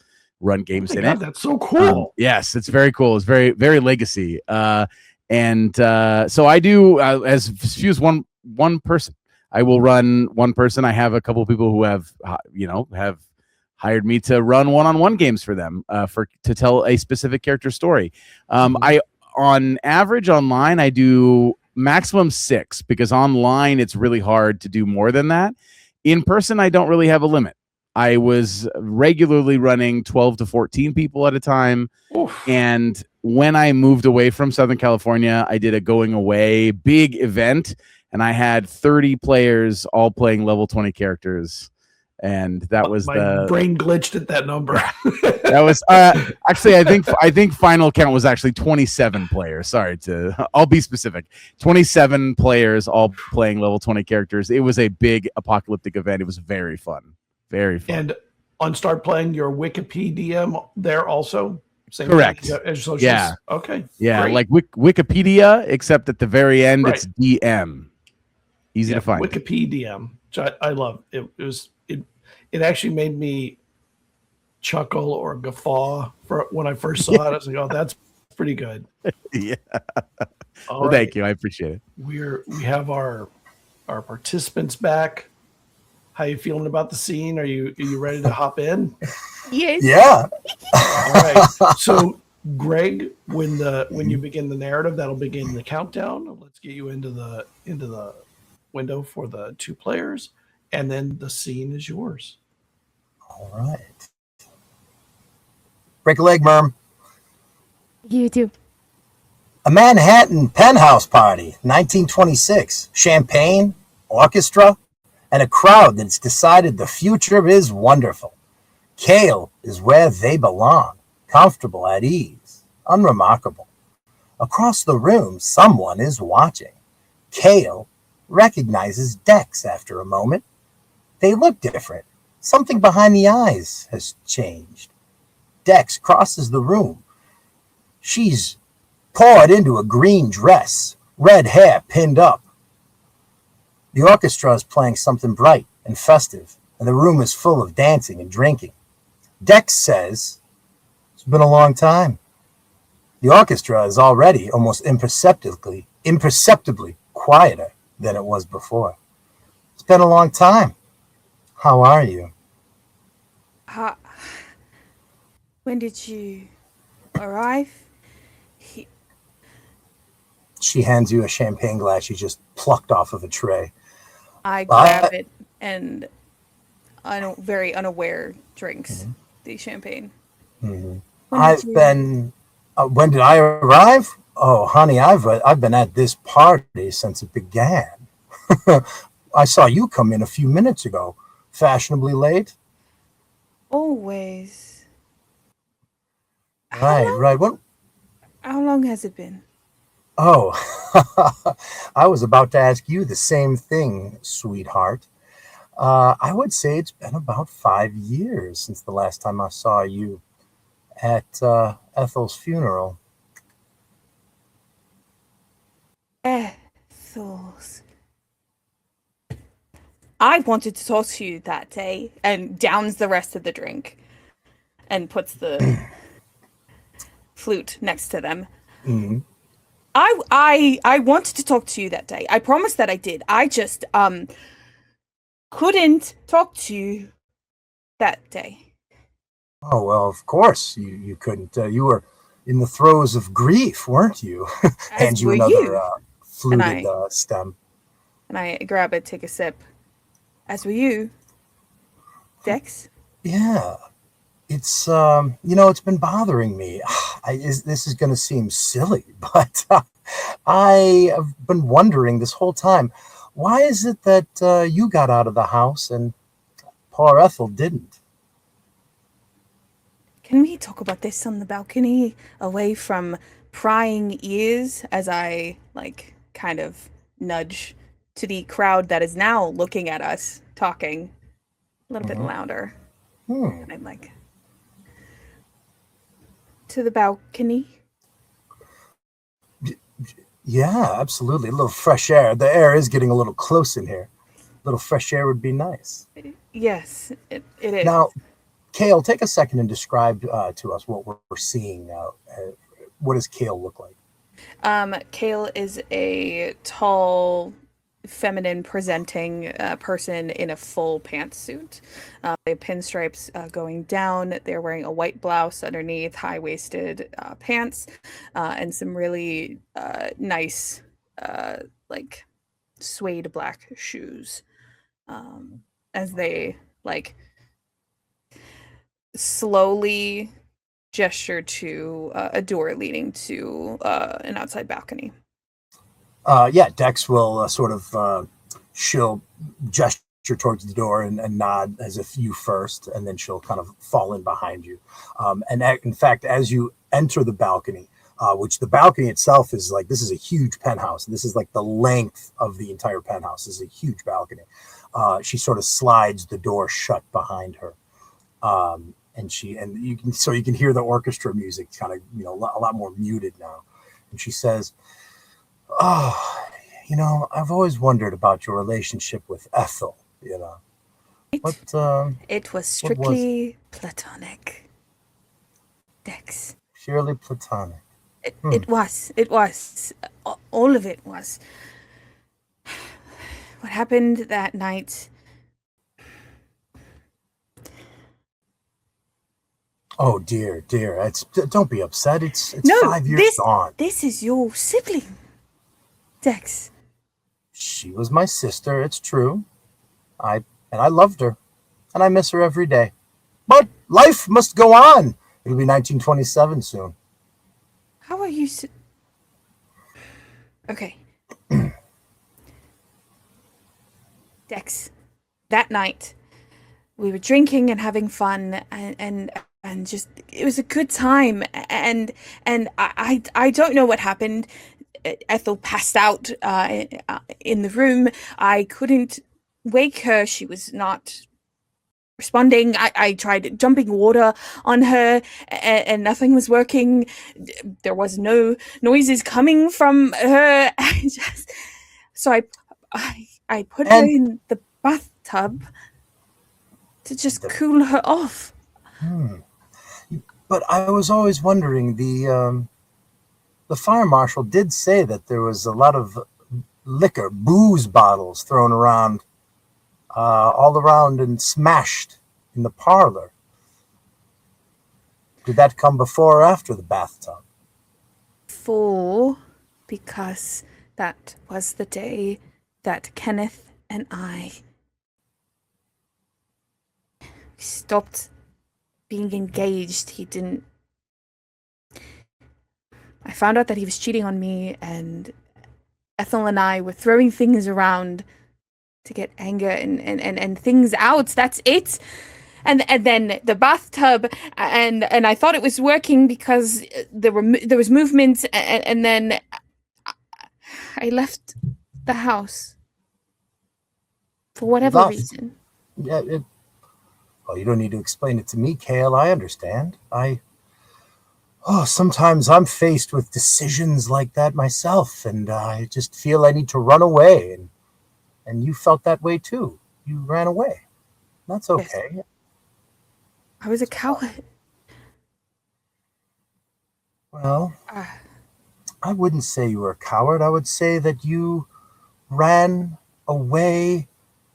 run games in it. That's so cool. Yes, it's very cool. It's very, very legacy. So I do as few as one person. I will run one person. I have a couple of people who have hired me to run one-on-one games for them to tell a specific character story. I, on average online, I do maximum 6 because online it's really hard to do more than that. In person, I don't really have a limit. I was regularly running 12 to 14 people at a time. Oof. And when I moved away from Southern California, I did a going away big event, and I had 30 players all playing level 20 characters. And that was my brain glitched at that number. That was actually, I think final count was actually 27 players. I'll be specific. 27 players all playing level 20 characters. It was a big apocalyptic event. It was very fun. Very fun. And on Start Playing, your Wikipedia there also? Same correct. As socials? Yeah. Okay. Yeah, great. like Wikipedia, except at the very end, it's DM. Easy to find. Wikipedia, which I love. It actually made me chuckle or guffaw for when I first saw it. I was like, "Oh, that's pretty good." Yeah. Well, thank you. I appreciate it. We have our participants back. How you feeling about the scene? Are you ready to hop in? Yes. Yeah. All right. So, Greg, when you begin the narrative, that'll begin the countdown. Let's get you into the window for the 2 players, and then the scene is yours. All right. Break a leg, Mirm. You too. A Manhattan penthouse party, 1926. Champagne, orchestra, and a crowd that's decided the future is wonderful. Kale is where they belong, comfortable, at ease, unremarkable. Across the room, someone is watching. Kale recognizes Dex after a moment. They look different. Something behind the eyes has changed. Dex crosses the room. She's poured into a green dress, red hair pinned up. The orchestra is playing something bright and festive, and the room is full of dancing and drinking. Dex says, "It's been a long time." The orchestra is already almost imperceptibly quieter than it was before. "It's been a long time. How are you?" When did you arrive? She hands you a champagne glass she just plucked off of a tray. I grab it and very unaware drinks the champagne. Mm-hmm. When did I arrive? Oh, honey, I've been at this party since it began. I saw you come in a few minutes ago. Fashionably late? Always. Right. What? How long has it been? Oh, I was about to ask you the same thing, sweetheart. I would say it's been about 5 years since the last time I saw you at Ethel's funeral. Ethel's. I wanted to talk to you that day, and downs the rest of the drink and puts the flute next to them. Mm-hmm. I wanted to talk to you that day. I promised that I did. I just couldn't talk to you that day. Oh, well, of course you couldn't. You were in the throes of grief, weren't you? Hand As you were another you. fluted stem. And I grab it, take a sip. As were you, Dex. Yeah. It's it's been bothering me. This is going to seem silly, but I have been wondering this whole time, why is it that you got out of the house and poor Ethel didn't? Can we talk about this on the balcony, away from prying ears, as I kind of nudge to the crowd that is now looking at us, talking a little bit louder. And I'm like, to the balcony. Yeah, absolutely. A little fresh air. The air is getting a little close in here. A little fresh air would be nice. Yes, it is. Now, Kale, take a second and describe to us what we're seeing. What does Kale look like? Kale is a tall, feminine presenting person in a full pantsuit. They have pinstripes going down. They're wearing a white blouse underneath, high-waisted pants, and some really nice, suede black shoes. As they slowly gesture to a door leading to an outside balcony. Dex will she'll gesture towards the door and nod as if you first, and then she'll kind of fall in behind you. In fact, as you enter the balcony, which the balcony itself is this is a huge penthouse. This is the length of the entire penthouse. This is a huge balcony. She sort of slides the door shut behind her. You can hear the orchestra music kind of, a lot more muted now. And she says, "Oh, I've always wondered about your relationship with Ethel, It was strictly platonic, Dex. Purely platonic. It was. All of it was. What happened that night? Oh dear. Don't be upset. It's No, 5 years gone. This is your sibling, Dex. She was my sister, it's true. I loved her, and I miss her every day. But life must go on. It'll be 1927 soon. How are you? Okay. Dex, that night we were drinking and having fun, and just it was a good time. And I don't know what happened. Ethel passed out in the room. I couldn't wake her. She was not responding. I tried jumping water on her, and nothing was working. There was no noises coming from her. So I put her in the bathtub to just cool her off. But I was always wondering, the fire marshal did say that there was a lot of booze bottles thrown around, all around and smashed in the parlor. Did that come before or after the bathtub? Because that was the day that Kenneth and I stopped being engaged. I found out that he was cheating on me, and Ethel and I were throwing things around to get anger and things out. That's it. And then the bathtub, and I thought it was working because there was movement, and then I left the house for whatever reason. Yeah. Well, you don't need to explain it to me, Kale. I understand. Sometimes I'm faced with decisions like that myself, and I just feel I need to run away. And you felt that way too. You ran away. That's okay. Yes. I was a coward. Well, I wouldn't say you were a coward. I would say that you ran away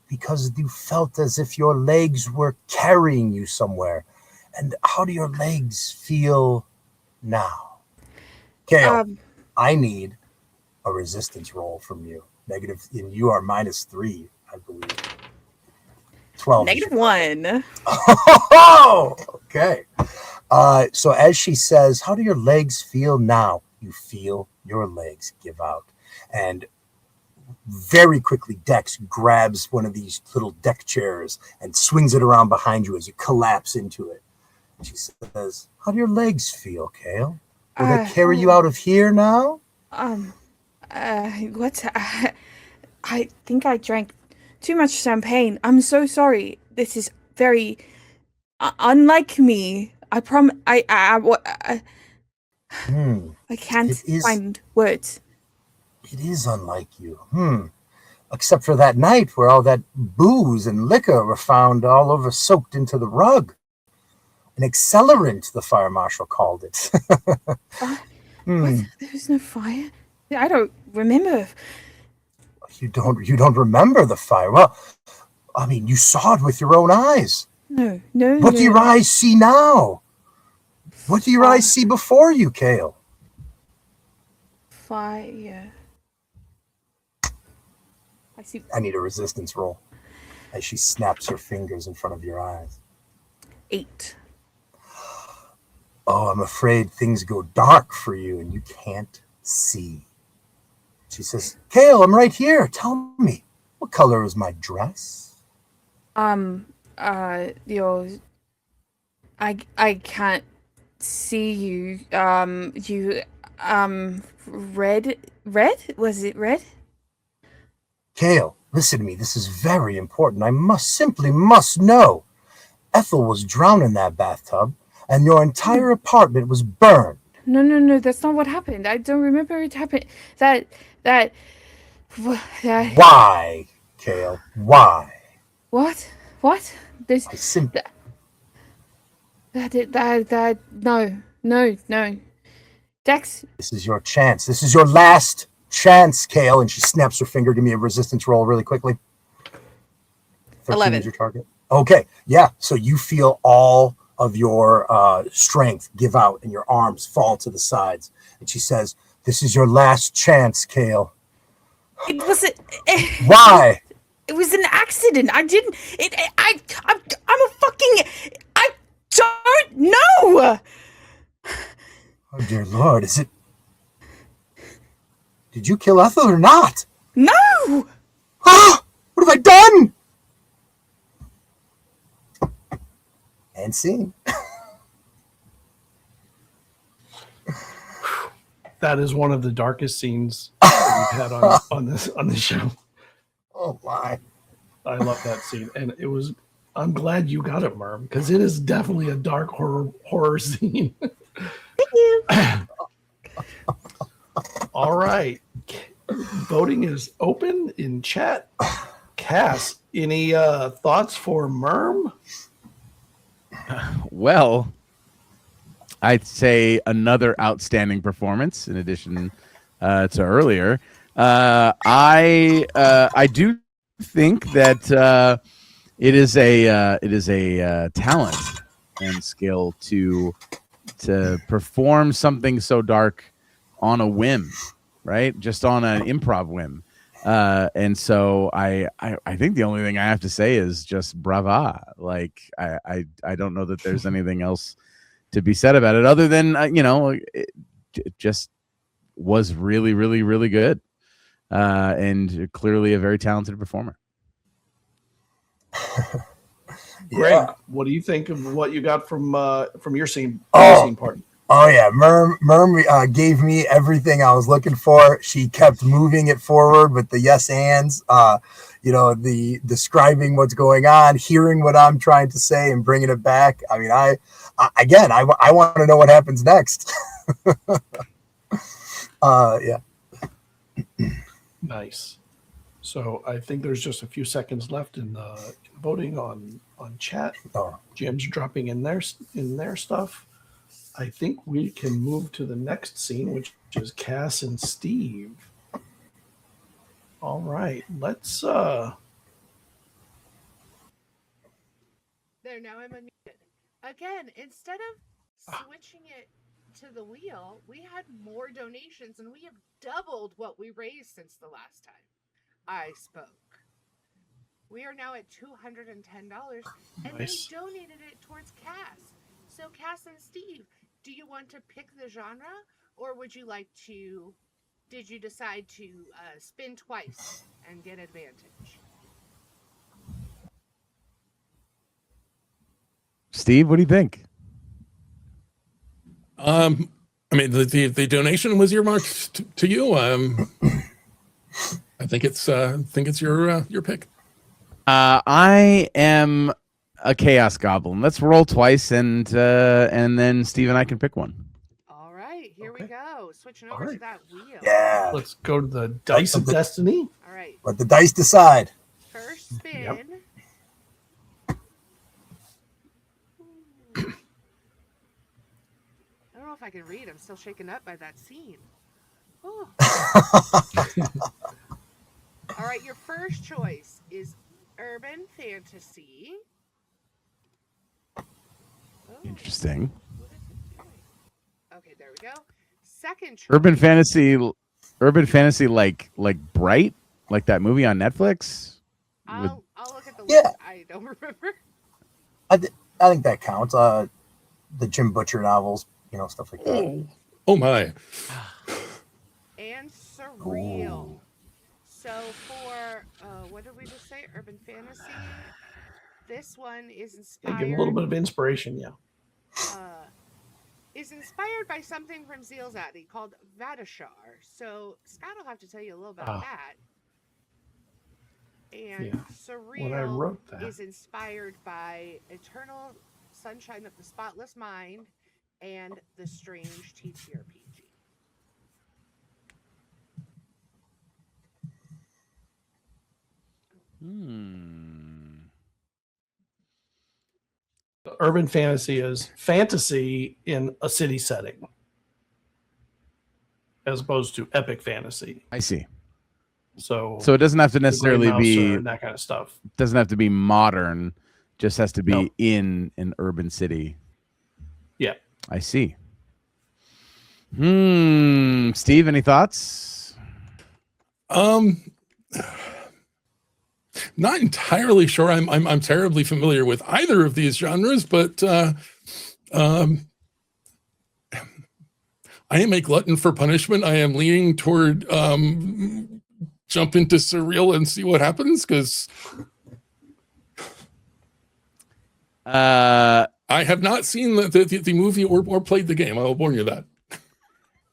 because you felt as if your legs were carrying you somewhere. And how do your legs feel now? Kale, I need a resistance roll from you. Negative, and you are -3, I believe. 12. -1. Oh, okay. So as she says, how do your legs feel now? You feel your legs give out. And very quickly, Dex grabs one of these little deck chairs and swings it around behind you as you collapse into it. And she says, how do your legs feel, Kale? Will they carry you out of here now? What? I think I drank too much champagne. I'm so sorry. This is very unlike me. I can't find words. It is unlike you. Except for that night where all that booze and liquor were found all over soaked into the rug. An accelerant, the fire marshal called it. What? There was no fire? I don't remember. You don't remember the fire? Well, I mean, you saw it with your own eyes. No. What do your eyes see now? What do your eyes see before you, Kale? Fire. I see. I need a resistance roll as she snaps her fingers in front of your eyes. 8. Oh, I'm afraid things go dark for you and you can't see. She says, Kale, I'm right here. Tell me, what color is my dress? I can't see you. Red? Was it red? Kale, listen to me. This is very important. I simply must know. Ethel was drowned in that bathtub, and your entire apartment was burned. No, that's not what happened. I don't remember it happened. That. Why, Kale? Why? What? This. No. Dex. This is your chance. This is your last chance, Kale. And she snaps her finger. Give me a resistance roll really quickly. 11 is your target. Okay, yeah. So you feel all of your strength give out and your arms fall to the sides. And she says, this is your last chance, Kale. It was Why? It was an accident. I'm a fucking. I don't know. Oh dear Lord, is it? Did you kill Ethel or not? No. Ah! What have I done? And scene. That is one of the darkest scenes that we've had on this show. Oh my! I love that scene, and it was. I'm glad you got it, Mirm, because it is definitely a dark horror scene. Thank you. All right, voting is open in chat. Cas, any thoughts for Mirm? Well, I'd say another outstanding performance in addition to earlier. I do think that it is a talent and skill to perform something so dark on a whim, right? Just on an improv whim. And so I think the only thing I have to say is just brava. Like I don't know that there's anything else to be said about it other than it just was really, really, really good, and clearly a very talented performer. Greg, what do you think of what you got from your scene? Scene part. Oh yeah, Mirm gave me everything I was looking for. She kept moving it forward with the yes ands, the describing what's going on, hearing what I'm trying to say, and bringing it back. I mean, I want to know what happens next. Yeah. Nice. So I think there's just a few seconds left in voting on chat. Oh. Jim's dropping in their stuff. I think we can move to the next scene, which is Cas and Steve. All right, let's There, now I'm unmuted. Again, instead of switching it to the wheel, we had more donations and we have doubled what we raised since the last time I spoke. We are now at $210, and Nice. they donated it towards Cas. So, Cas and Steve, do you want to pick the genre, or would you like to? Did you decide to spin twice and get advantage? Steve, what do you think? I mean, the donation was earmarked to you. I think it's your pick. I am a chaos goblin. Let's roll twice, and then Steve and I can pick one. All right, here we Okay. go. Switching over All to right. that wheel. Yeah. let's go to the dice of destiny. All right, Let the dice decide. first spin. Yep. I don't know if I can read. I'm still shaken up by that scene. Oh. All right, your first choice is urban fantasy. Oh, Interesting. what is it doing? Okay, there we go. Second choice. Urban fantasy, like Bright, like that movie on Netflix. I'll look at the Yeah. list. I don't remember. I think that counts. The Jim Butcher novels, stuff like that. Oh my! And Surreal. So for, what did we just say? Urban fantasy. This one is Yeah, inspired. give 'em a little bit of inspiration. Yeah. Is inspired by something from ZealZaddy called Vadashar. So Scott will have to tell you a little about that. And Yeah. When I Surreal wrote that, is inspired by Eternal Sunshine of the Spotless Mind and The Strange TTRPG. urban fantasy is fantasy in a city setting, as opposed to epic fantasy. I see. So So it doesn't have to the Grey necessarily Mouser be and that kind of stuff. doesn't have to be modern. Just has to be No. in an urban city. Yeah. I see. Steve, any thoughts? Not entirely sure. I'm terribly familiar with either of these genres, but I am a glutton for punishment. I am leaning toward jump into Surreal and see what happens, because I have not seen the movie or played the game. I will warn you that.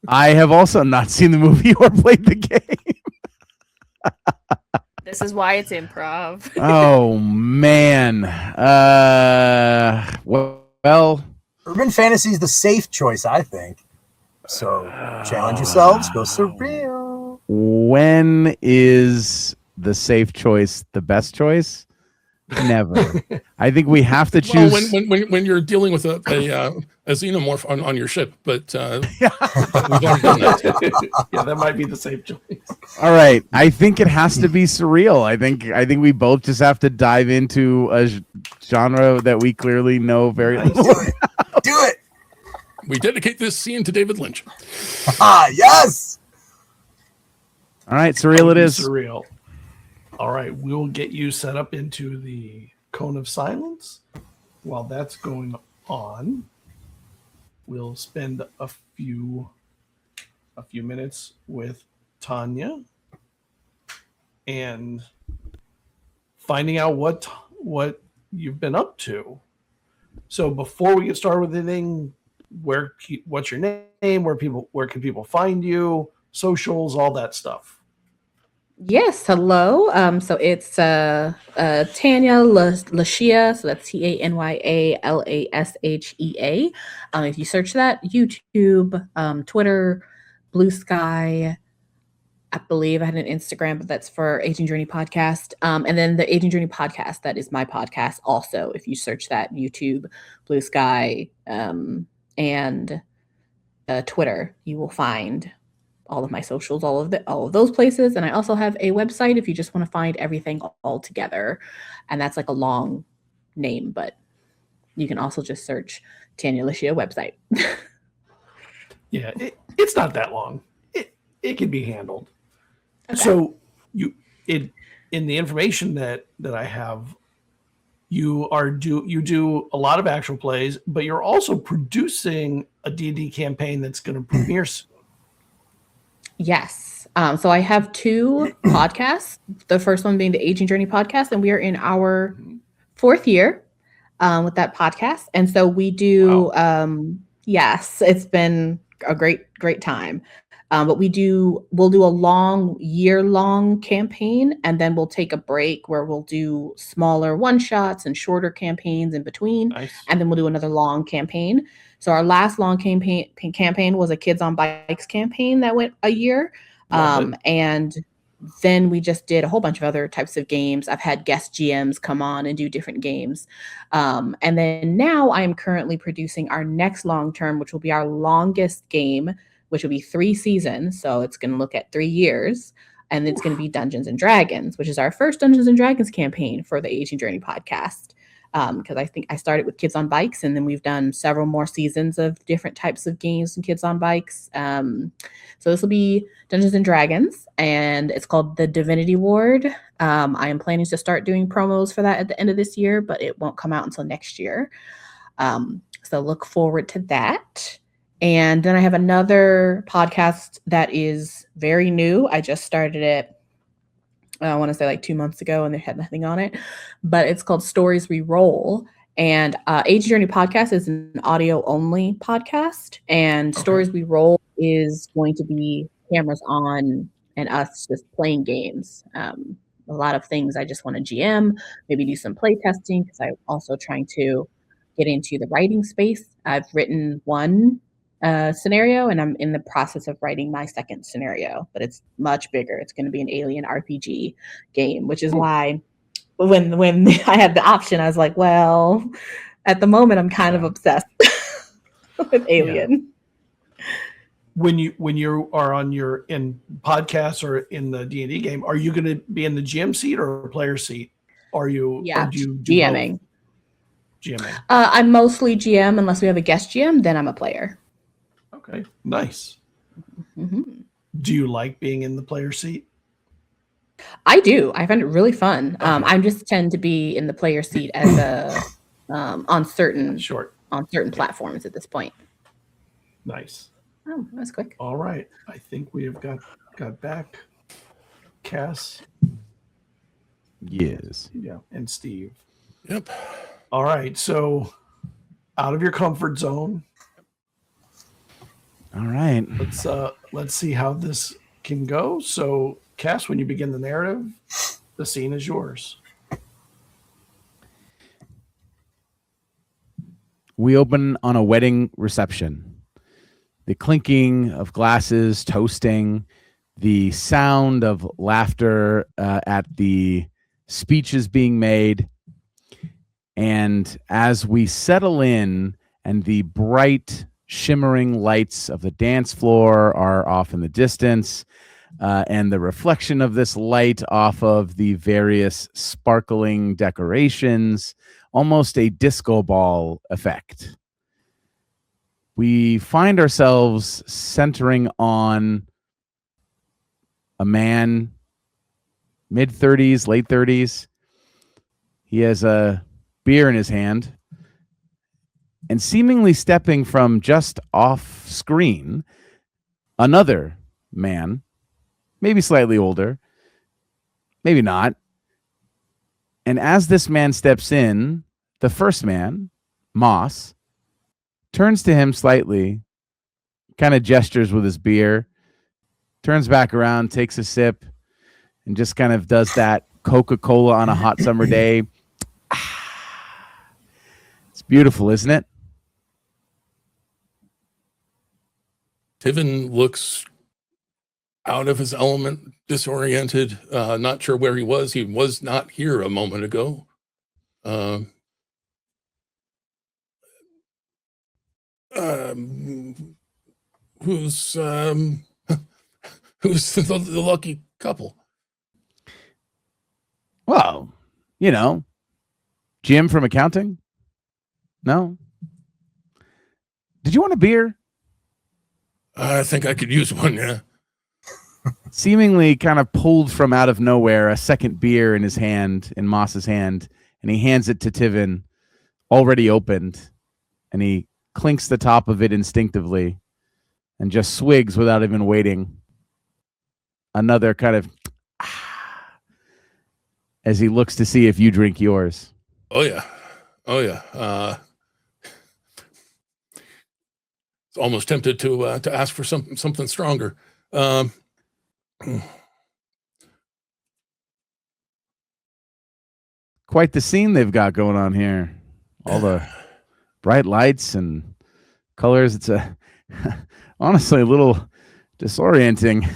I have also not seen the movie or played the game. This is why it's improv. Oh man. Well, Urban fantasy is the safe choice, I think. So challenge yourselves. Go Surreal. when is the safe choice the best choice? Never. I think we have to choose. Well, when you're dealing with a xenomorph on your ship, but we've already done that. Yeah, that might be the safe choice. All right. I think it has to be Surreal. I think we both just have to dive into a genre that we clearly know very little. Do it. We dedicate this scene to David Lynch. Yes. All right, Surreal it is. Surreal. All right, we'll get you set up into the cone of silence. While that's going on, we'll spend a few minutes with Tanya and finding out what you've been up to. So before we get started with anything, what's your name? Where can people find you? Socials, all that stuff. Yes, hello. So it's Tanya Lashia, so that's TanyALashea. If you search that, YouTube, Twitter, Blue Sky, I believe I had an Instagram, but that's for Aging Journey Podcast. And then the Aging Journey Podcast, that is my podcast also. If you search that, YouTube, Blue Sky, and Twitter, you will find all of my socials, all of those places. And I also have a website if you just want to find everything all together. And that's like a long name, but you can also just search Tanya Licia website. Yeah, it's not that long. It can be handled. Okay. So in the information that I have, you do a lot of actual plays, but you're also producing a D&D campaign that's going to premiere soon. Yes. So I have 2 podcasts. The first one being the Aging Journey podcast, and we are in our 4th year with that podcast. And so we do. Wow. Yes, it's been a great time. But we'll do a year-long campaign, and then we'll take a break where we'll do smaller one-shots and shorter campaigns in between. Nice. And then we'll do another long campaign. So our last long campaign was a Kids on Bikes campaign that went a year. And then we just did a whole bunch of other types of games. I've had guest GMs come on and do different games. And then now I am currently producing our next long term, which will be our longest game, which will be 3 seasons. So it's going to look at 3 years. And it's going to be Dungeons and Dragons, which is our first Dungeons and Dragons campaign for the Aging Journey podcast. Because I think I started with Kids on Bikes, and then we've done several more seasons of different types of games and Kids on Bikes. So this will be Dungeons and Dragons, and it's called the Divinity Ward. I am planning to start doing promos for that at the end of this year, but it won't come out until next year. So look forward to that. And then I have another podcast that is very new. I just started it, I want to say like 2 months ago, and they had nothing on it, but it's called Stories We Roll. And Age Journey Podcast is an audio only podcast, and Stories We Roll is going to be cameras on and us just playing games. A lot of things I just want to GM, maybe do some play testing, because I'm also trying to get into the writing space. I've written one scenario, and I'm in the process of writing my second scenario, but it's much bigger. It's going to be an alien RPG game, which is why when I had the option, I was like, well, at the moment I'm kind of obsessed with alien. When you are in podcasts or in the D&D game, are you going to be in the GM seat or player seat? Or do you do GMing? GMing. I'm mostly GM unless we have a guest GM. Then I'm a player. Okay, nice. Mm-hmm. Do you like being in the player seat? I do. I find it really fun. I just tend to be in the player seat as a on certain platforms at this point. Nice. Oh, that's quick. All right, I think we have got back Cas. Yes. Yeah, and Steve. Yep. All right, so out of your comfort zone. All right. Let's see how this can go. So, Cas, when you begin the narrative, the scene is yours. We open on a wedding reception. The clinking of glasses, toasting, the sound of laughter at the speeches being made. And as we settle in and the bright, shimmering lights of the dance floor are off in the distance, and the reflection of this light off of the various sparkling decorations, almost a disco ball effect. We find ourselves centering on a man, mid-30s, late 30s. He has a beer in his hand, and seemingly stepping from just off screen, another man, maybe slightly older, maybe not. And as this man steps in, the first man, Moss, turns to him slightly, kind of gestures with his beer, turns back around, takes a sip, and just kind of does that Coca-Cola on a hot summer day. It's beautiful, isn't it? Tiven looks out of his element, disoriented, not sure where he was. He was not here a moment ago. Who's who's the lucky couple? Well, you know, Jim from accounting? No? Did you want a beer? I think I could use one, yeah. Seemingly kind of pulled from out of nowhere, a second beer in his hand, in Moss's hand, and he hands it to Tivin, already opened, and he clinks the top of it instinctively and just swigs without even waiting. Another kind of as he looks to see if you drink yours. Oh yeah. Almost tempted to ask for something stronger. Quite the scene they've got going on here. All the bright lights and colors. It's honestly a little disorienting.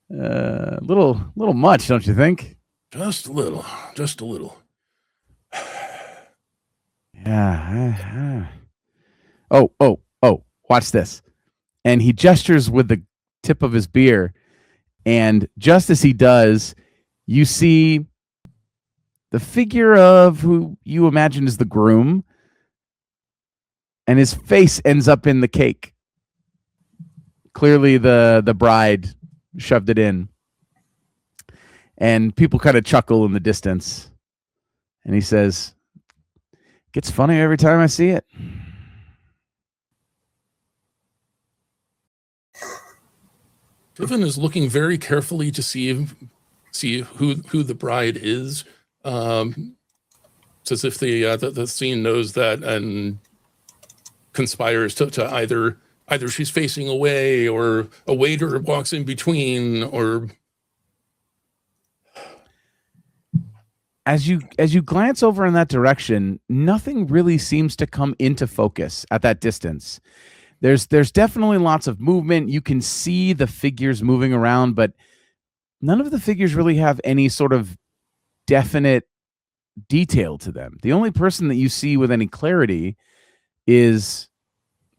Little much, don't you think? Just a little. Yeah. Oh, watch this. And he gestures with the tip of his beer. And just as he does, you see the figure of who you imagine is the groom. And his face ends up in the cake. Clearly the bride shoved it in. And people kind of chuckle in the distance. And he says, "Gets funnier every time I see it." Tivin is looking very carefully to see who the bride is. It's as if the scene knows that and conspires to either she's facing away or a waiter walks in between, or as you glance over in that direction, nothing really seems to come into focus at that distance. There's definitely lots of movement. You can see the figures moving around, but none of the figures really have any sort of definite detail to them. The only person that you see with any clarity is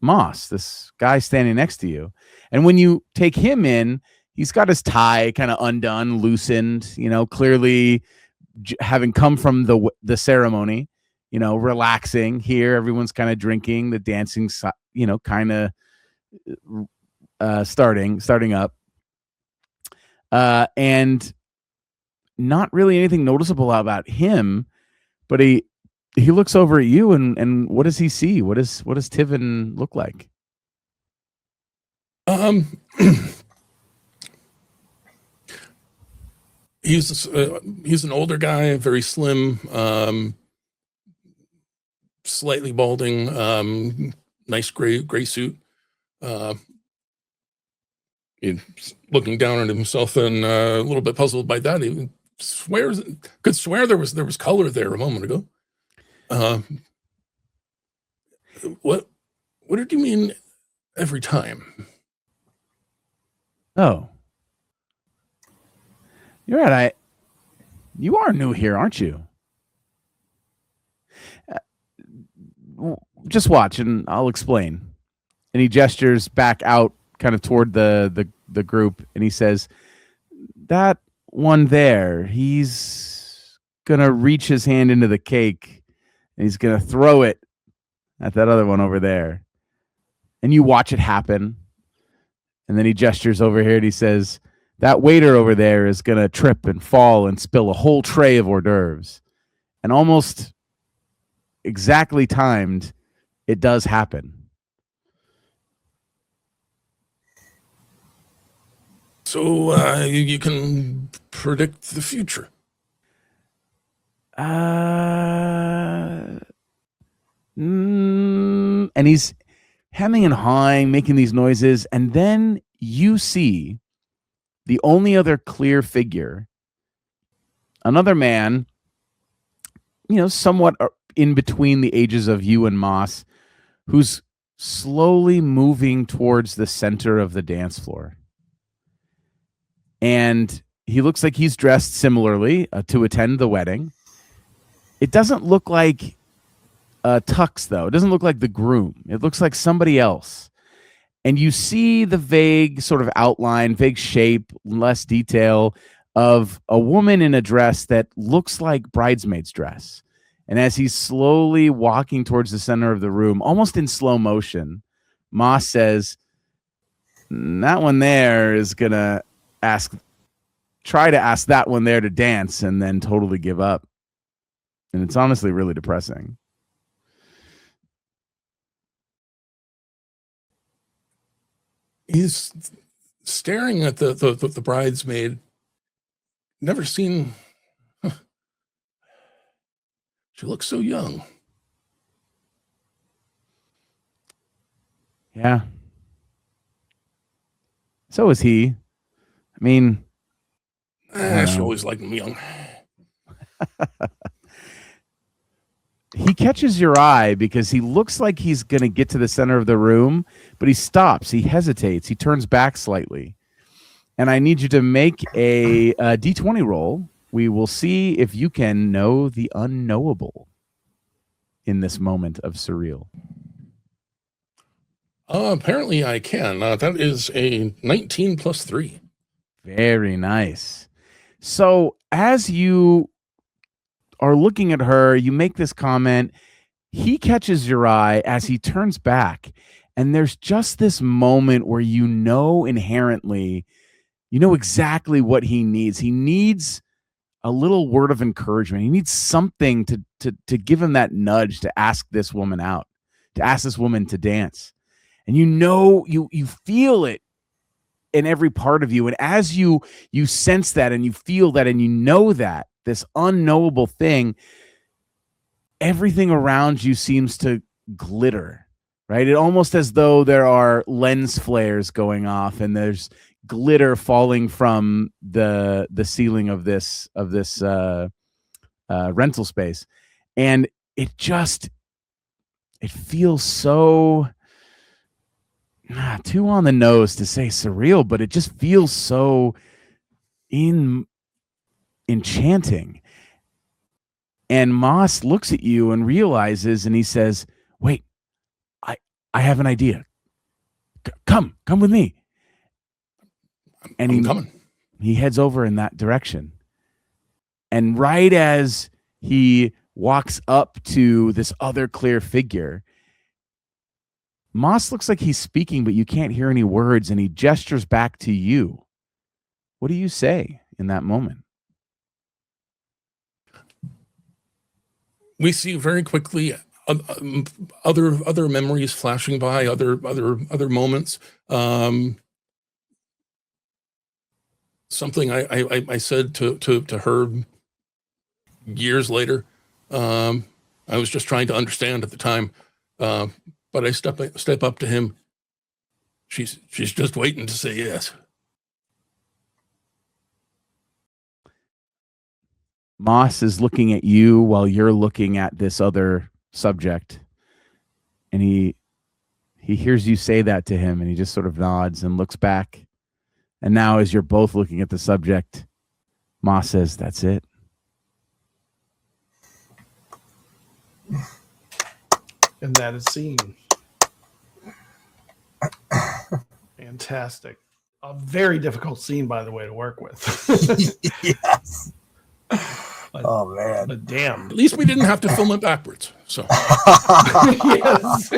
Moss, this guy standing next to you. And when you take him in, he's got his tie kind of undone, loosened, clearly having come from the ceremony, relaxing here. Everyone's kind of drinking, the dancing, kind of starting up. And not really anything noticeable about him, but he looks over at you and what does he see? What does Tivin look like? He's an older guy, very slim, slightly balding, nice gray suit. He's looking down at himself and a little bit puzzled by that. He could swear there was color there a moment ago. What did you mean every time? Oh, you're right. You are new here, aren't you? Just watch and I'll explain. And he gestures back out kind of toward the group and he says, "That one there, he's gonna reach his hand into the cake and he's gonna throw it at that other one over there." And you watch it happen. And then he gestures over here and he says, "That waiter over there is gonna trip and fall and spill a whole tray of hors d'oeuvres." And almost exactly timed, it does happen. So you can predict the future. And he's hemming and hawing, making these noises, and then you see the only other clear figure, another man, somewhat in between the ages of you and Moss, who's slowly moving towards the center of the dance floor. And he looks like he's dressed similarly to attend the wedding. It doesn't look like tux, though. It doesn't look like the groom. It looks like somebody else. And you see the vague sort of outline, vague shape, less detail of a woman in a dress that looks like bridesmaid's dress. And as he's slowly walking towards the center of the room, almost in slow motion, Moss says, that one there is going to try to ask that one there to dance and then totally give up. And it's honestly really depressing. He's staring at the bridesmaid. Never seen. She looks so young. Yeah. So is he. I mean, She always liked him young. he catches your eye because he looks like he's going to get to the center of the room, but he stops. He hesitates. He turns back slightly. And I need you to make a D20 roll. We will see if you can know the unknowable in this moment of surreal. Apparently I can. That is a 19 plus 3. Very nice. So as you are looking at her, you make this comment. He catches your eye as he turns back. And there's just this moment where you know inherently, you know exactly what he needs. He needs a little word of encouragement. He needs something to give him that nudge to ask this woman out, to ask this woman to dance. And you know, you feel it in every part of you. And as you sense that and you feel that and you know that, this unknowable thing, everything around you seems to glitter, right? It almost as though there are lens flares going off and there's glitter falling from the ceiling of this rental space. And it feels so too on the nose to say surreal, but it just feels so enchanting. And Moss looks at you and realizes, and he says, wait, I have an idea. Come with me. And I'm coming. He heads over in that direction. And right as he walks up to this other clear figure, Moss looks like he's speaking, but you can't hear any words, and he gestures back to you. What do you say in that moment? We see very quickly other memories flashing by, other moments. Something I said to her years later. I was just trying to understand at the time. But I step up to him. She's just waiting to say yes. Moss is looking at you while you're looking at this other subject. And he hears you say that to him, and he just sort of nods and looks back. And now as you're both looking at the subject, Moss says, that's it. And that is scene. Fantastic. A very difficult scene, by the way, to work with. Yes. Oh man. But damn. At least we didn't have to film it backwards. So Yes.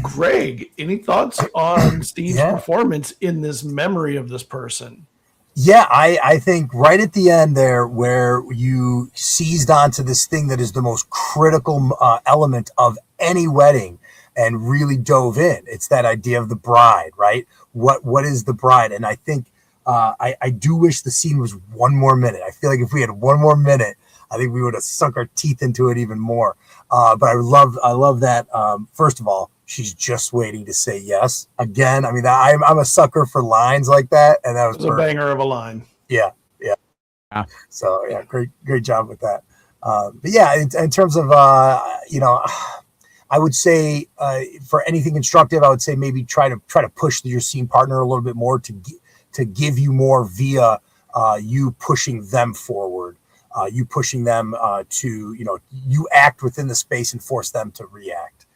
Greg, any thoughts on Steve's performance in this memory of this person? Yeah, I think right at the end there where you seized onto this thing that is the most critical element of any wedding and really dove in. It's that idea of the bride, right? What is the bride? And I think I do wish the scene was one more minute. I feel like if we had one more minute, I think we would have sunk our teeth into it even more. But I love that. First of all, she's just waiting to say yes. Again, I mean, I'm a sucker for lines like that, and that was a banger of a line. Yeah. So yeah, great job with that. But yeah, in terms of I would say for anything constructive, I would say maybe try to push your scene partner a little bit more to give you more via you pushing them forward. you pushing them to, you act within the space and force them to react,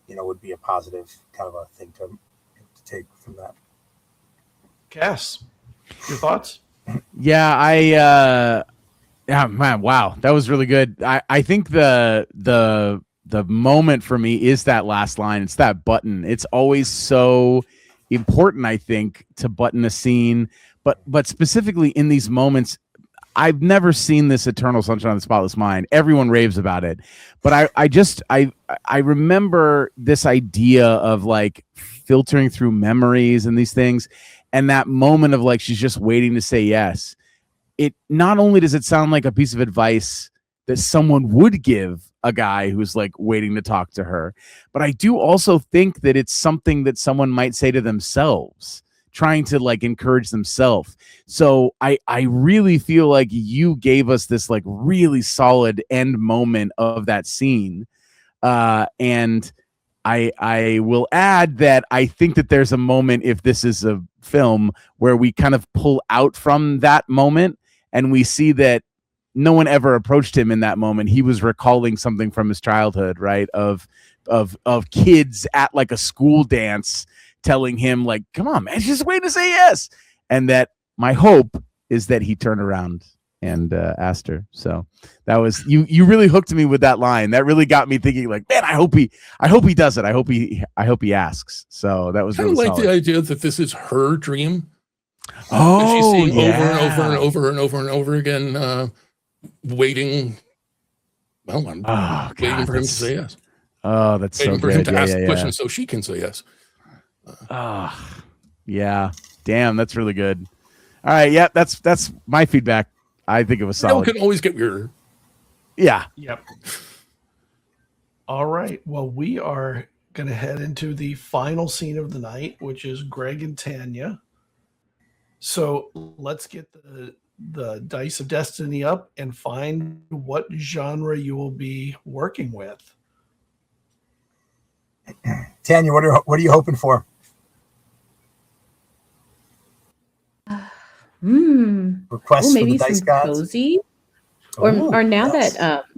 would be a positive kind of a thing to take from that. Cass, your thoughts? Yeah, yeah, man, wow, that was really good. I think the moment for me is that last line. It's that button. It's always so important, I think, to button a scene, but specifically in these moments. I've never seen this Eternal Sunshine of the Spotless Mind. Everyone raves about it, but I remember this idea of like filtering through memories and these things, and that moment of like she's just waiting to say yes. It not only does it sound like a piece of advice that someone would give a guy who's like waiting to talk to her, but I do also think that it's something that someone might say to themselves, trying to like encourage themselves. So I really feel like you gave us this like really solid end moment of that scene. And I will add that I think that there's a moment, if this is a film, where we kind of pull out from that moment and we see that no one ever approached him in that moment. He was recalling something from his childhood, right? Of kids at like a school dance telling him like, come on, man, just wait to say yes. And that my hope is that he turned around and asked her. So that was, you really hooked me with that line. That really got me thinking like, man, I hope he does it. I hope he asks. So that was kind really of like solid. the idea that this is her dream. Oh, she's seeing yeah. over and over and over and over and over again, waiting. Well, I'm waiting for him to say yes. Oh, that's waiting so for good. him to ask the Yeah. question so she can say yes. Yeah. Damn, that's really good. All right, yeah, that's my feedback. I think it was solid. It can always get weirder. Yeah. Yep. All right. Well, we are going to head into the final scene of the night, which is Greg and Tanya. So let's get the dice of destiny up and find what genre you will be working with. Tanya, what are you hoping for? Requests maybe for the dice some gods? cozy. Or now that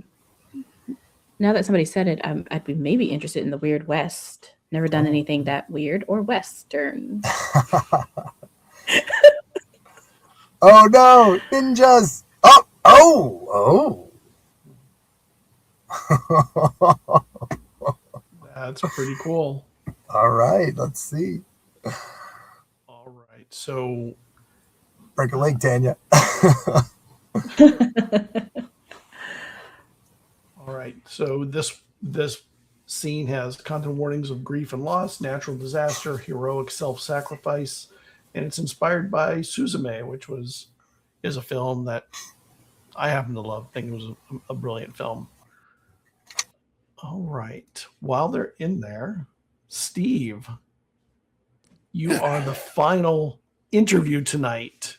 somebody said it, I'd be maybe interested in the Weird West. Never done anything that weird or Western. Oh no, ninjas! Oh! That's pretty cool. All right, let's see. All right, so break a leg, Tanya. All right, so this scene has content warnings of grief and loss, natural disaster, heroic self-sacrifice, and it's inspired by Suzume, which is a film that I happen to love. I think it was a brilliant film. All right, while they're in there, Steve, you are the final interview tonight.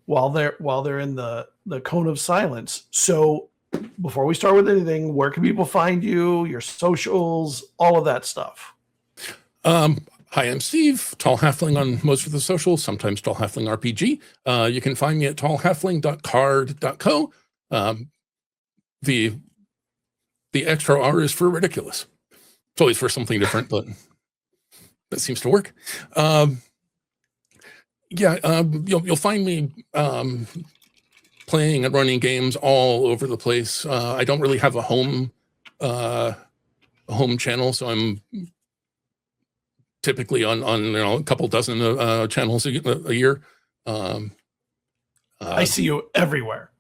While they're in the cone of silence. So before we start with anything, where can people find you, your socials, all of that stuff? Hi, I'm Steve, Tall Halfling on most of the socials, sometimes Tall Halfling RPG. You can find me at tallhalfling.card.co. The extra R is for ridiculous. It's always for something different, but that seems to work. You'll find me playing and running games all over the place. I don't really have a home channel, so I'm typically on a couple dozen channels a year. I see you everywhere,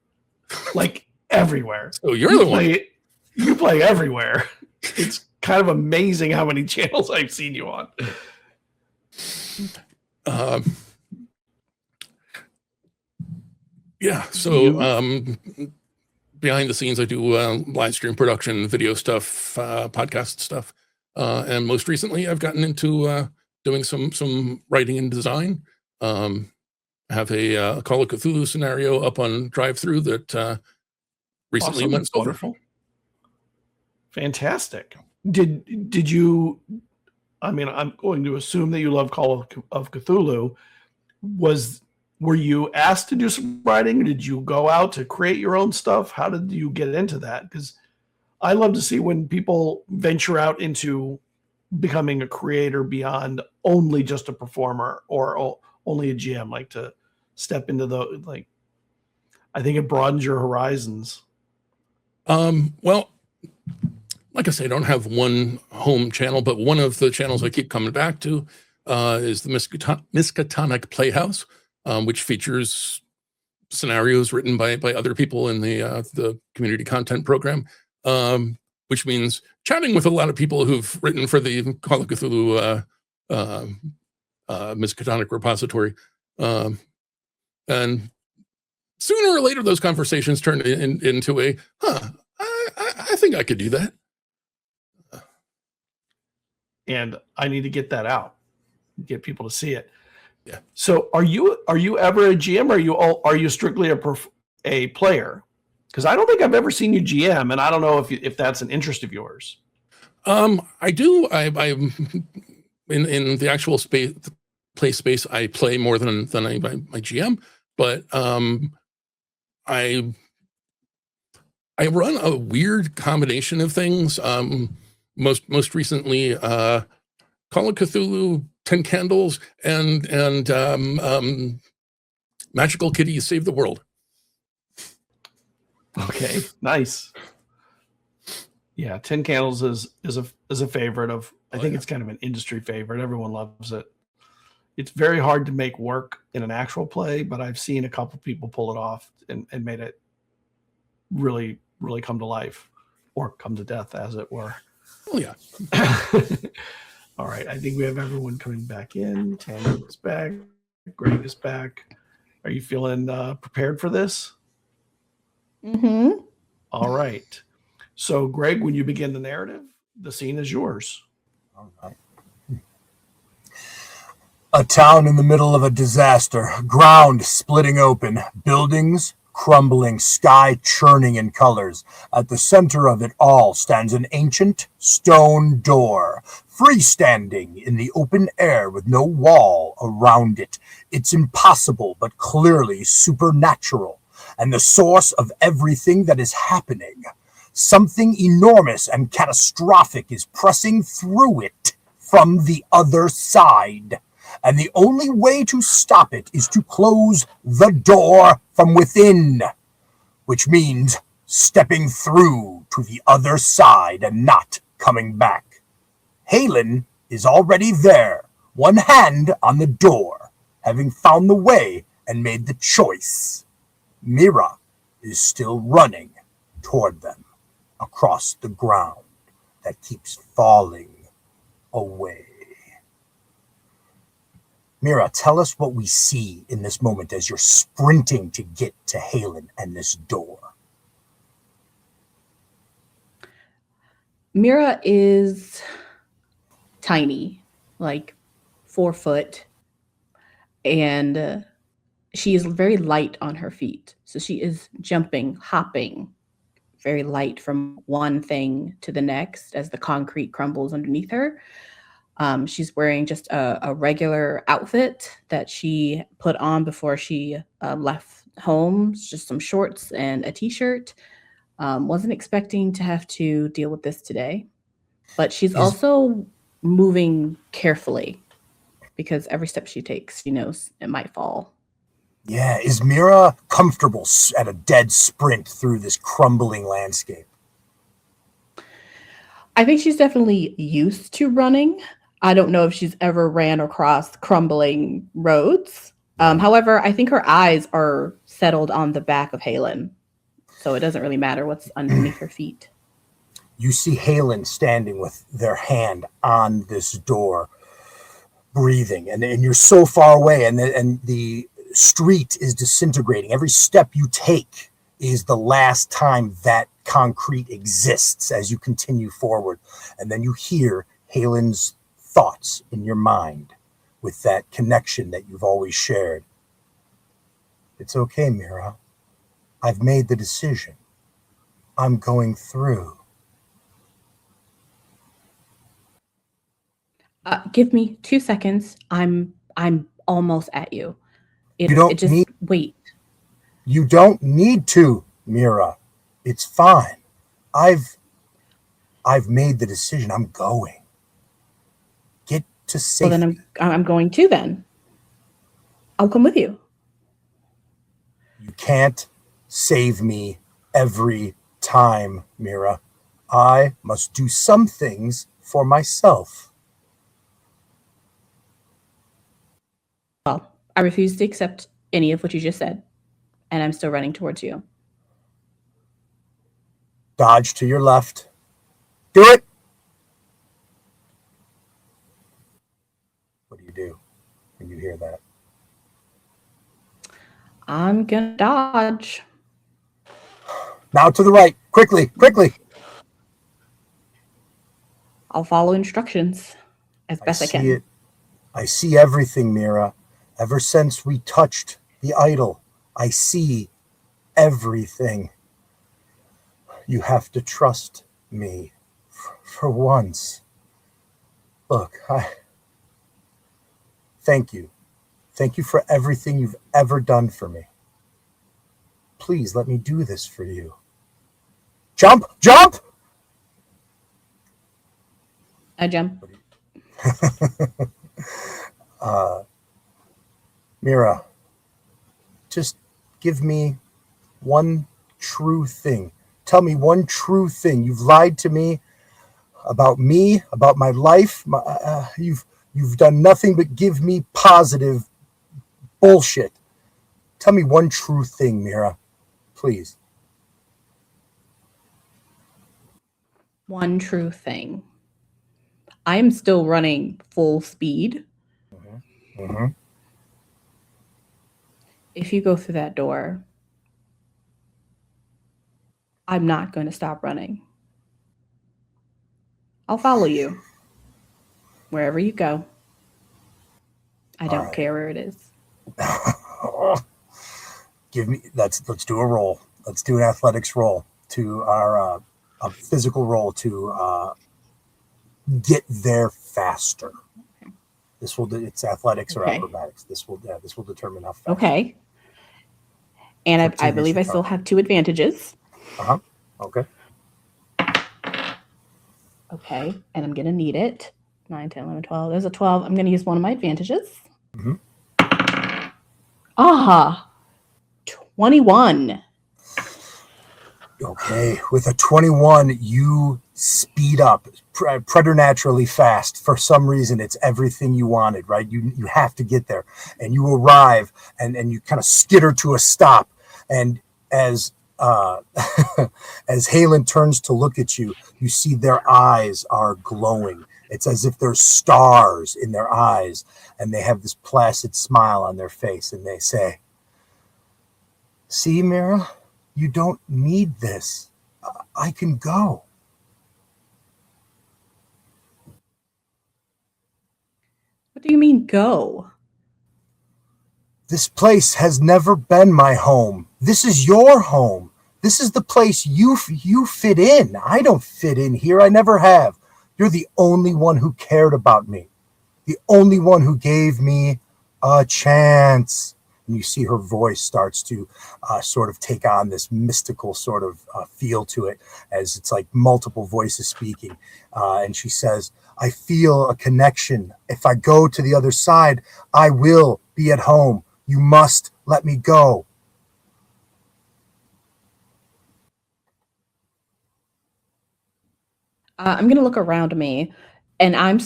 like everywhere. So you're the one. You play everywhere. It's kind of amazing how many channels I've seen you on. Behind the scenes, I do live stream production, video stuff, podcast stuff, and most recently, I've gotten into doing some writing and design. I have a Call of Cthulhu scenario up on Drive-Thru that recently Awesome. went over. Wonderful. Fantastic. Did you? I mean, I'm going to assume that you love Call of Cthulhu. Was were you asked to do some writing? Did you go out to create your own stuff? How did you get into that? Because I love to see when people venture out into becoming a creator beyond only just a performer or only a GM, like to step into the, like, I think it broadens your horizons. Well, like I say, I don't have one home channel, but one of the channels I keep coming back to is the Miskatonic Playhouse, which features scenarios written by other people in the community content program, which means chatting with a lot of people who've written for the Call of Cthulhu Miskatonic repository. And sooner or later, those conversations turn into a, I think I could do that. And I need to get that out, get people to see it. Yeah. So are you ever a GM, or are you strictly a player? Because I don't think I've ever seen you GM, and I don't know if that's an interest of yours. I do. I in the actual play space, I play more than my GM, but I run a weird combination of things. Most recently, Call of Cthulhu, 10 Candles, and Magical Kitties Save the World. Okay, nice. Yeah, 10 Candles is a favorite of. I think it's kind of an industry favorite. Everyone loves it. It's very hard to make work in an actual play, but I've seen a couple people pull it off and made it really, really come to life, or come to death, as it were. Oh yeah. All right, I think we have everyone coming back in. Tanya is back. Greg is back. Are you feeling prepared for this? Mm-hmm. All right. So, Greg, when you begin the narrative, the scene is yours. All right. A town in the middle of a disaster, ground splitting open, buildings crumbling, sky churning in colors. At the center of it all stands an ancient stone door, freestanding in the open air with no wall around it. It's impossible, but clearly supernatural, and the source of everything that is happening. Something enormous and catastrophic is pressing through it from the other side. And the only way to stop it is to close the door from within, which means stepping through to the other side and not coming back. Halen is already there, one hand on the door, having found the way and made the choice. Mira is still running toward them across the ground that keeps falling away. Mira, tell us what we see in this moment as you're sprinting to get to Halen and this door. Mira is tiny, like 4 foot, and she is very light on her feet. So she is jumping, hopping, very light from one thing to the next as the concrete crumbles underneath her. She's wearing just a regular outfit that she put on before she left home, just some shorts and a t-shirt. Wasn't expecting to have to deal with this today, but she's also moving carefully because every step she takes, she knows it might fall. Yeah, is Mira comfortable at a dead sprint through this crumbling landscape? I think she's definitely used to running. I don't know if she's ever ran across crumbling roads. However, I think her eyes are settled on the back of Halen, so it doesn't really matter what's underneath her feet. You see Halen standing with their hand on this door, breathing, and you're so far away, and the street is disintegrating. Every step you take is the last time that concrete exists as you continue forward. And then you hear Halen's thoughts in your mind with that connection that you've always shared. It's okay, Mira. I've made the decision. I'm going through. Give me 2 seconds. I'm almost at you. You don't need. Wait. You don't need to, Mira. It's fine. I've made the decision. I'm going. Get to safety. Well, then I'm going too. Then I'll come with you. You can't save me every time, Mira. I must do some things for myself. Well, I refuse to accept any of what you just said, and I'm still running towards you. Dodge to your left. Do it! What do you do when you hear that? I'm gonna dodge. Now to the right. Quickly, quickly. I'll follow instructions as best I can. I see everything, Mira. Ever since we touched the idol, I see everything. You have to trust me for once. Look, thank you. Thank you for everything you've ever done for me. Please let me do this for you. Jump! Jump! I jump. Mira, just give me one true thing. Tell me one true thing. You've lied to me, about my life. You've done nothing but give me positive bullshit. Tell me one true thing, Mira, please. One true thing. I am still running full speed. Mm-hmm. If you go through that door, I'm not going to stop running. I'll follow you wherever you go. I don't care where it is. Let's do a roll. Let's do an athletics roll to our a physical roll to get there faster. It's athletics or acrobatics. This will determine how fast. Okay. And I believe I still have 2 advantages. Okay. Okay. And I'm going to need it. 9, 10, 11, 12. There's a 12. I'm going to use one of my advantages. Mm-hmm. 21. Okay. With a 21, you speed up preternaturally fast. For some reason, it's everything you wanted, right? You have to get there. And you arrive and you kind of skitter to a stop. And as as Halen turns to look at you, you see their eyes are glowing. It's as if there's stars in their eyes, and they have this placid smile on their face, and they say, "See, Mira, you don't need this. I can go." What do you mean, go? This place has never been my home. This is your home. This is the place you fit in. I don't fit in here. I never have. You're the only one who cared about me. The only one who gave me a chance. And you see her voice starts to sort of take on this mystical sort of feel to it, as it's like multiple voices speaking. And she says, "I feel a connection. If I go to the other side, I will be at home. You must let me go." I'm going to look around me, and am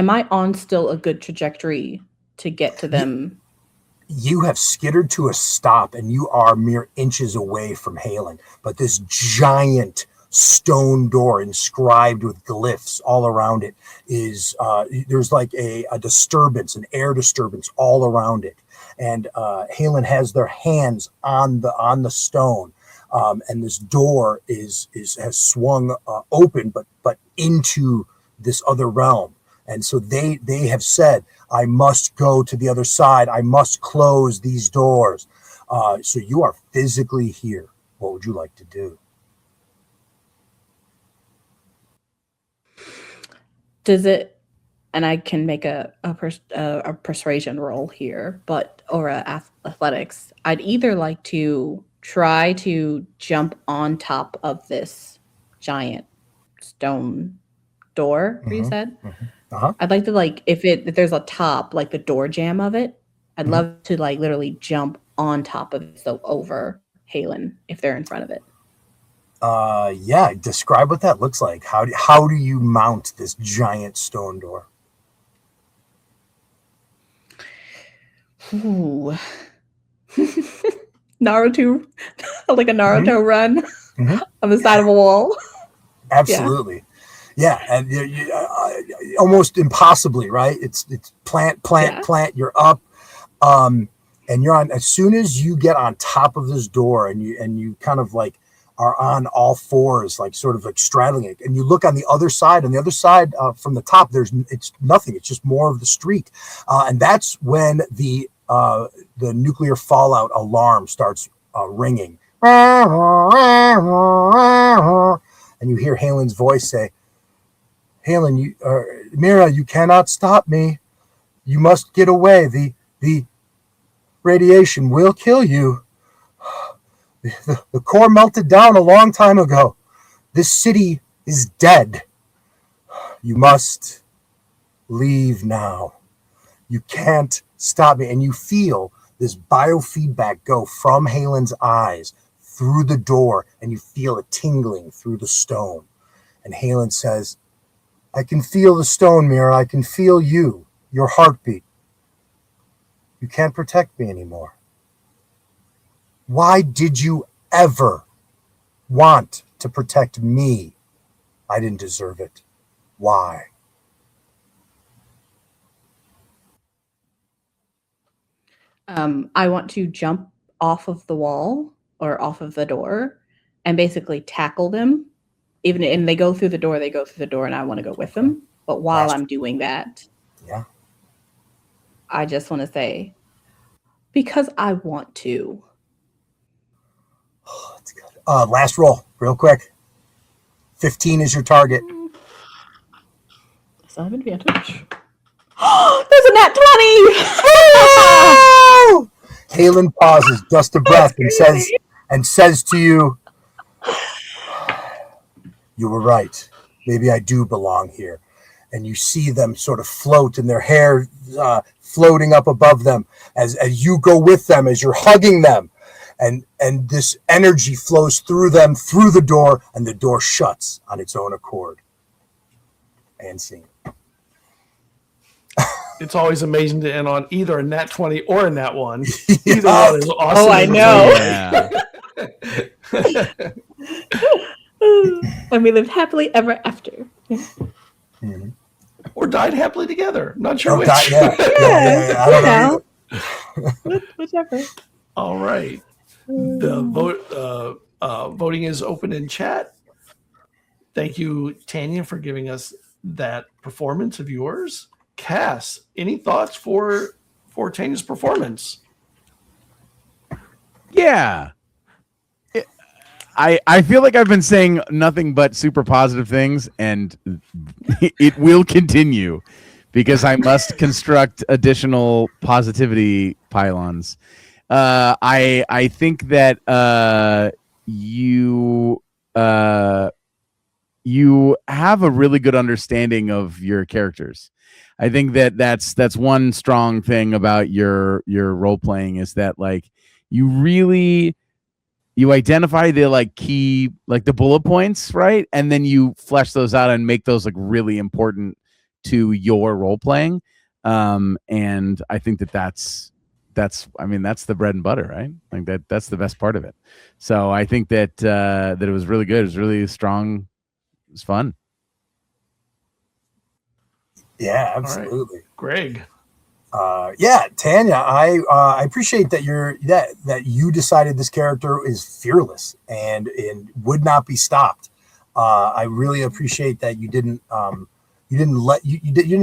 I on still a good trajectory to get to them? You have skittered to a stop, and you are mere inches away from Halen. But this giant stone door inscribed with glyphs all around it is there's like a disturbance, an air disturbance all around it. And Halen has their hands on the stone. And this door has swung open, but into this other realm. And so they have said, "I must go to the other side. I must close these doors." So you are physically here. What would you like to do? and I can make a persuasion roll here, or athletics. I'd either like to try to jump on top of this giant stone door. You said. I'd like to if there's a top, like the door jamb of it. I'd love to literally jump on top of it, so over Halen if they're in front of it. Yeah, describe what that looks like. How do you mount this giant stone door? Ooh. Naruto, like a Naruto run on the side of a wall. Absolutely. Yeah, and you almost impossibly, right? It's plant. You're up, and you're on. As soon as you get on top of this door, and you kind of are on all fours, sort of straddling it, and you look on the other side. On the other side, from the top, it's nothing. It's just more of the street, and that's when the nuclear fallout alarm starts ringing, and you hear Halen's voice say, "Halen, Mira, you cannot stop me. You must get away. The radiation will kill you. The core melted down a long time ago. This city is dead. You must leave now. You can't stop me." And you feel this biofeedback go from Halen's eyes through the door, and you feel it tingling through the stone. And Halen says, "I can feel the stone, Mira. I can feel you, your heartbeat. You can't protect me anymore. Why did you ever want to protect me? I didn't deserve it. Why?" I want to jump off of the wall or off of the door and basically tackle them. And they go through the door, and I want to go with them. But while I'm doing that, I just want to say, because I want to. Oh, that's good. Last roll, real quick. 15 is your target. So I have advantage. There's a nat 20! Halen pauses just a breath and says to you, "You were right. Maybe I do belong here." And you see them sort of float, and their hair floating up above them as you go with them, as you're hugging them. And this energy flows through them, through the door, and the door shuts on its own accord. And scene. It's always amazing to end on either a nat 20 or a nat 1. Either one is awesome. Oh, I know. Yeah. And we lived happily ever after. Or died happily together. Not sure which. Yeah, I don't know. Whichever. All right. The voting is open in chat. Thank you, Tanya, for giving us that performance of yours. Cas, any thoughts for Tanya's performance? Yeah. I feel like I've been saying nothing but super positive things, and it will continue because I must construct additional positivity pylons. I think that you have a really good understanding of your characters. I think that that's one strong thing about your role playing is that you identify the key, the bullet points, right? And then you flesh those out and make those really important to your role playing. And I think that's the bread and butter, right? That's the best part of it. So I think that it was really good. It was really strong. It was fun. Yeah, absolutely. Right. Greg. Yeah, Tanya, I appreciate that you decided this character is fearless and would not be stopped. I really appreciate that you didn't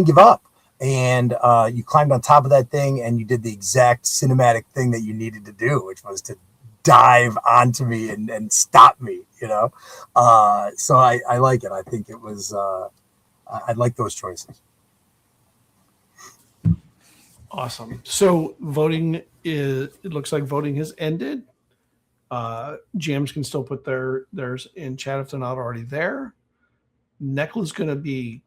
give up, and you climbed on top of that thing and you did the exact cinematic thing that you needed to do, which was to dive onto me and stop me. So I like it. I think it was I like those choices. Awesome. So voting it looks like voting has ended. GMs can still put theirs in chat if they're not already there. Neckla's going to be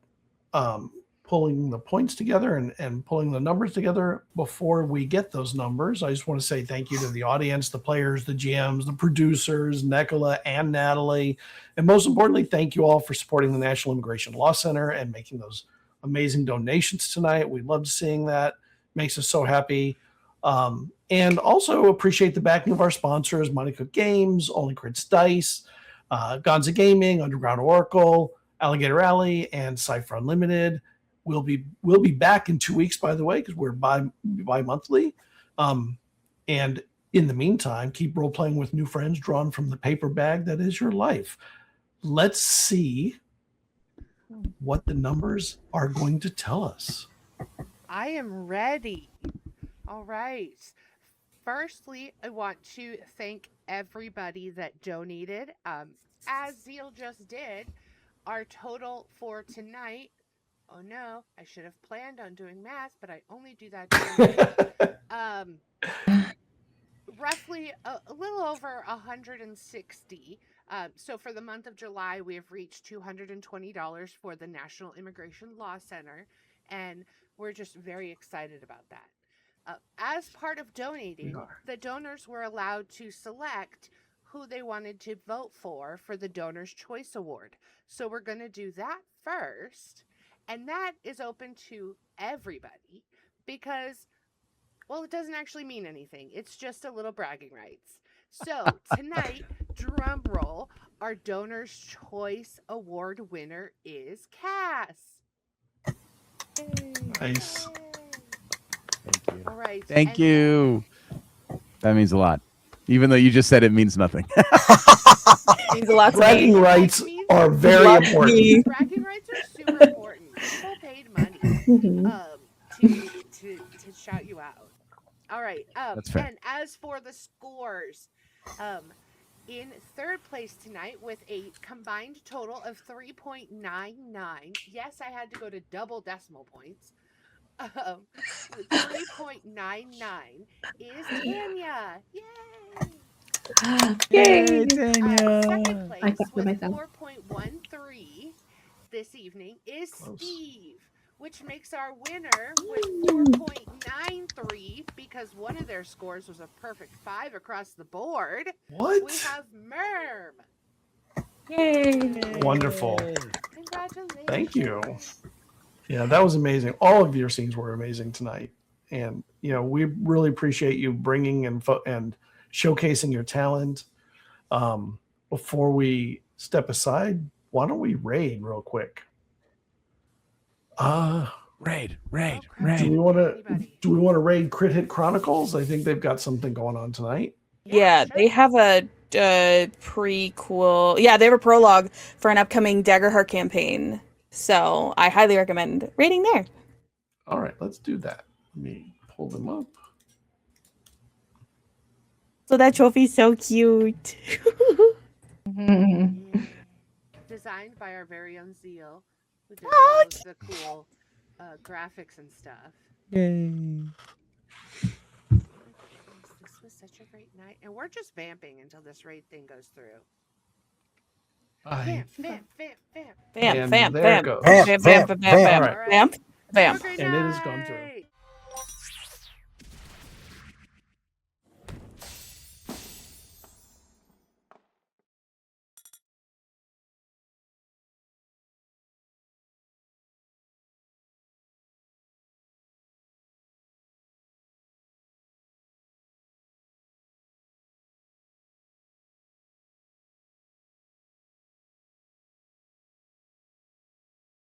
pulling the points together and pulling the numbers together. Before we get those numbers, I just want to say thank you to the audience, the players, the GMs, the producers, Nicola and Natalie. And most importantly, thank you all for supporting the National Immigration Law Center and making those amazing donations tonight. We loved seeing that. Makes us so happy. And also appreciate the backing of our sponsors, Monte Cook Games, Only Crits Dice, Gonza Gaming, Underground Oracle, Alligator Alley, and Cypher Unlimited. We'll be back in 2 weeks, by the way, because we're bi-monthly. And in the meantime, keep role-playing with new friends drawn from the paper bag that is your life. Let's see what the numbers are going to tell us. I am ready. All right. Firstly, I want to thank everybody that donated. As Zeal just did, our total for tonight. Oh no, I should have planned on doing math, but I only do that during roughly a little over 160. So for the month of July, we have reached $220 for the National Immigration Law Center, and we're just very excited about that. As part of donating, the donors were allowed to select who they wanted to vote for the Donor's Choice Award. So we're going to do that first. And that is open to everybody because, well, it doesn't actually mean anything. It's just a little bragging rights. So tonight, drum roll, our Donor's Choice Award winner is Cas. Nice. Thank you. All right. Thank you. That means a lot. Even though you just said it means nothing. Means a lot to Bragging me. rights are very Love important. me. Bragging rights are super important. People paid money to shout you out. All right. That's fair. And as for the scores, in third place tonight with a combined total of 3.99. Yes, I had to go to double decimal points. 3.99 is Tanya. Yay! Yay! Second I place thought to with myself. 4.13 this evening is Close. Steve, which makes our winner with 4.93 because one of their scores was a perfect 5 across the board. What? We have Mirm. Yay! Wonderful. Congratulations. Thank you. Yeah, that was amazing. All of your scenes were amazing tonight. And, we really appreciate you bringing and showcasing your talent. Before we step aside, why don't we raid real quick? Raid. Do we want to raid Crit Hit Chronicles? I think they've got something going on tonight. Yeah, sure. they have a prequel. Yeah, they have a prologue for an upcoming Dagger Heart campaign. So I highly recommend reading there. All right, let's do that. Let me pull them up. So that trophy's so cute. Yeah. Designed by our very own Zeal, who did all of the cool graphics and stuff. Yay. This was such a great night. And we're just vamping until this raid thing goes through. Vamp. Vamp, And vamp, there it vamp. goes. Vamp, Vamp, vamp, vamp, vamp, vamp. vamp, vamp. Have a great And it has gone through. night.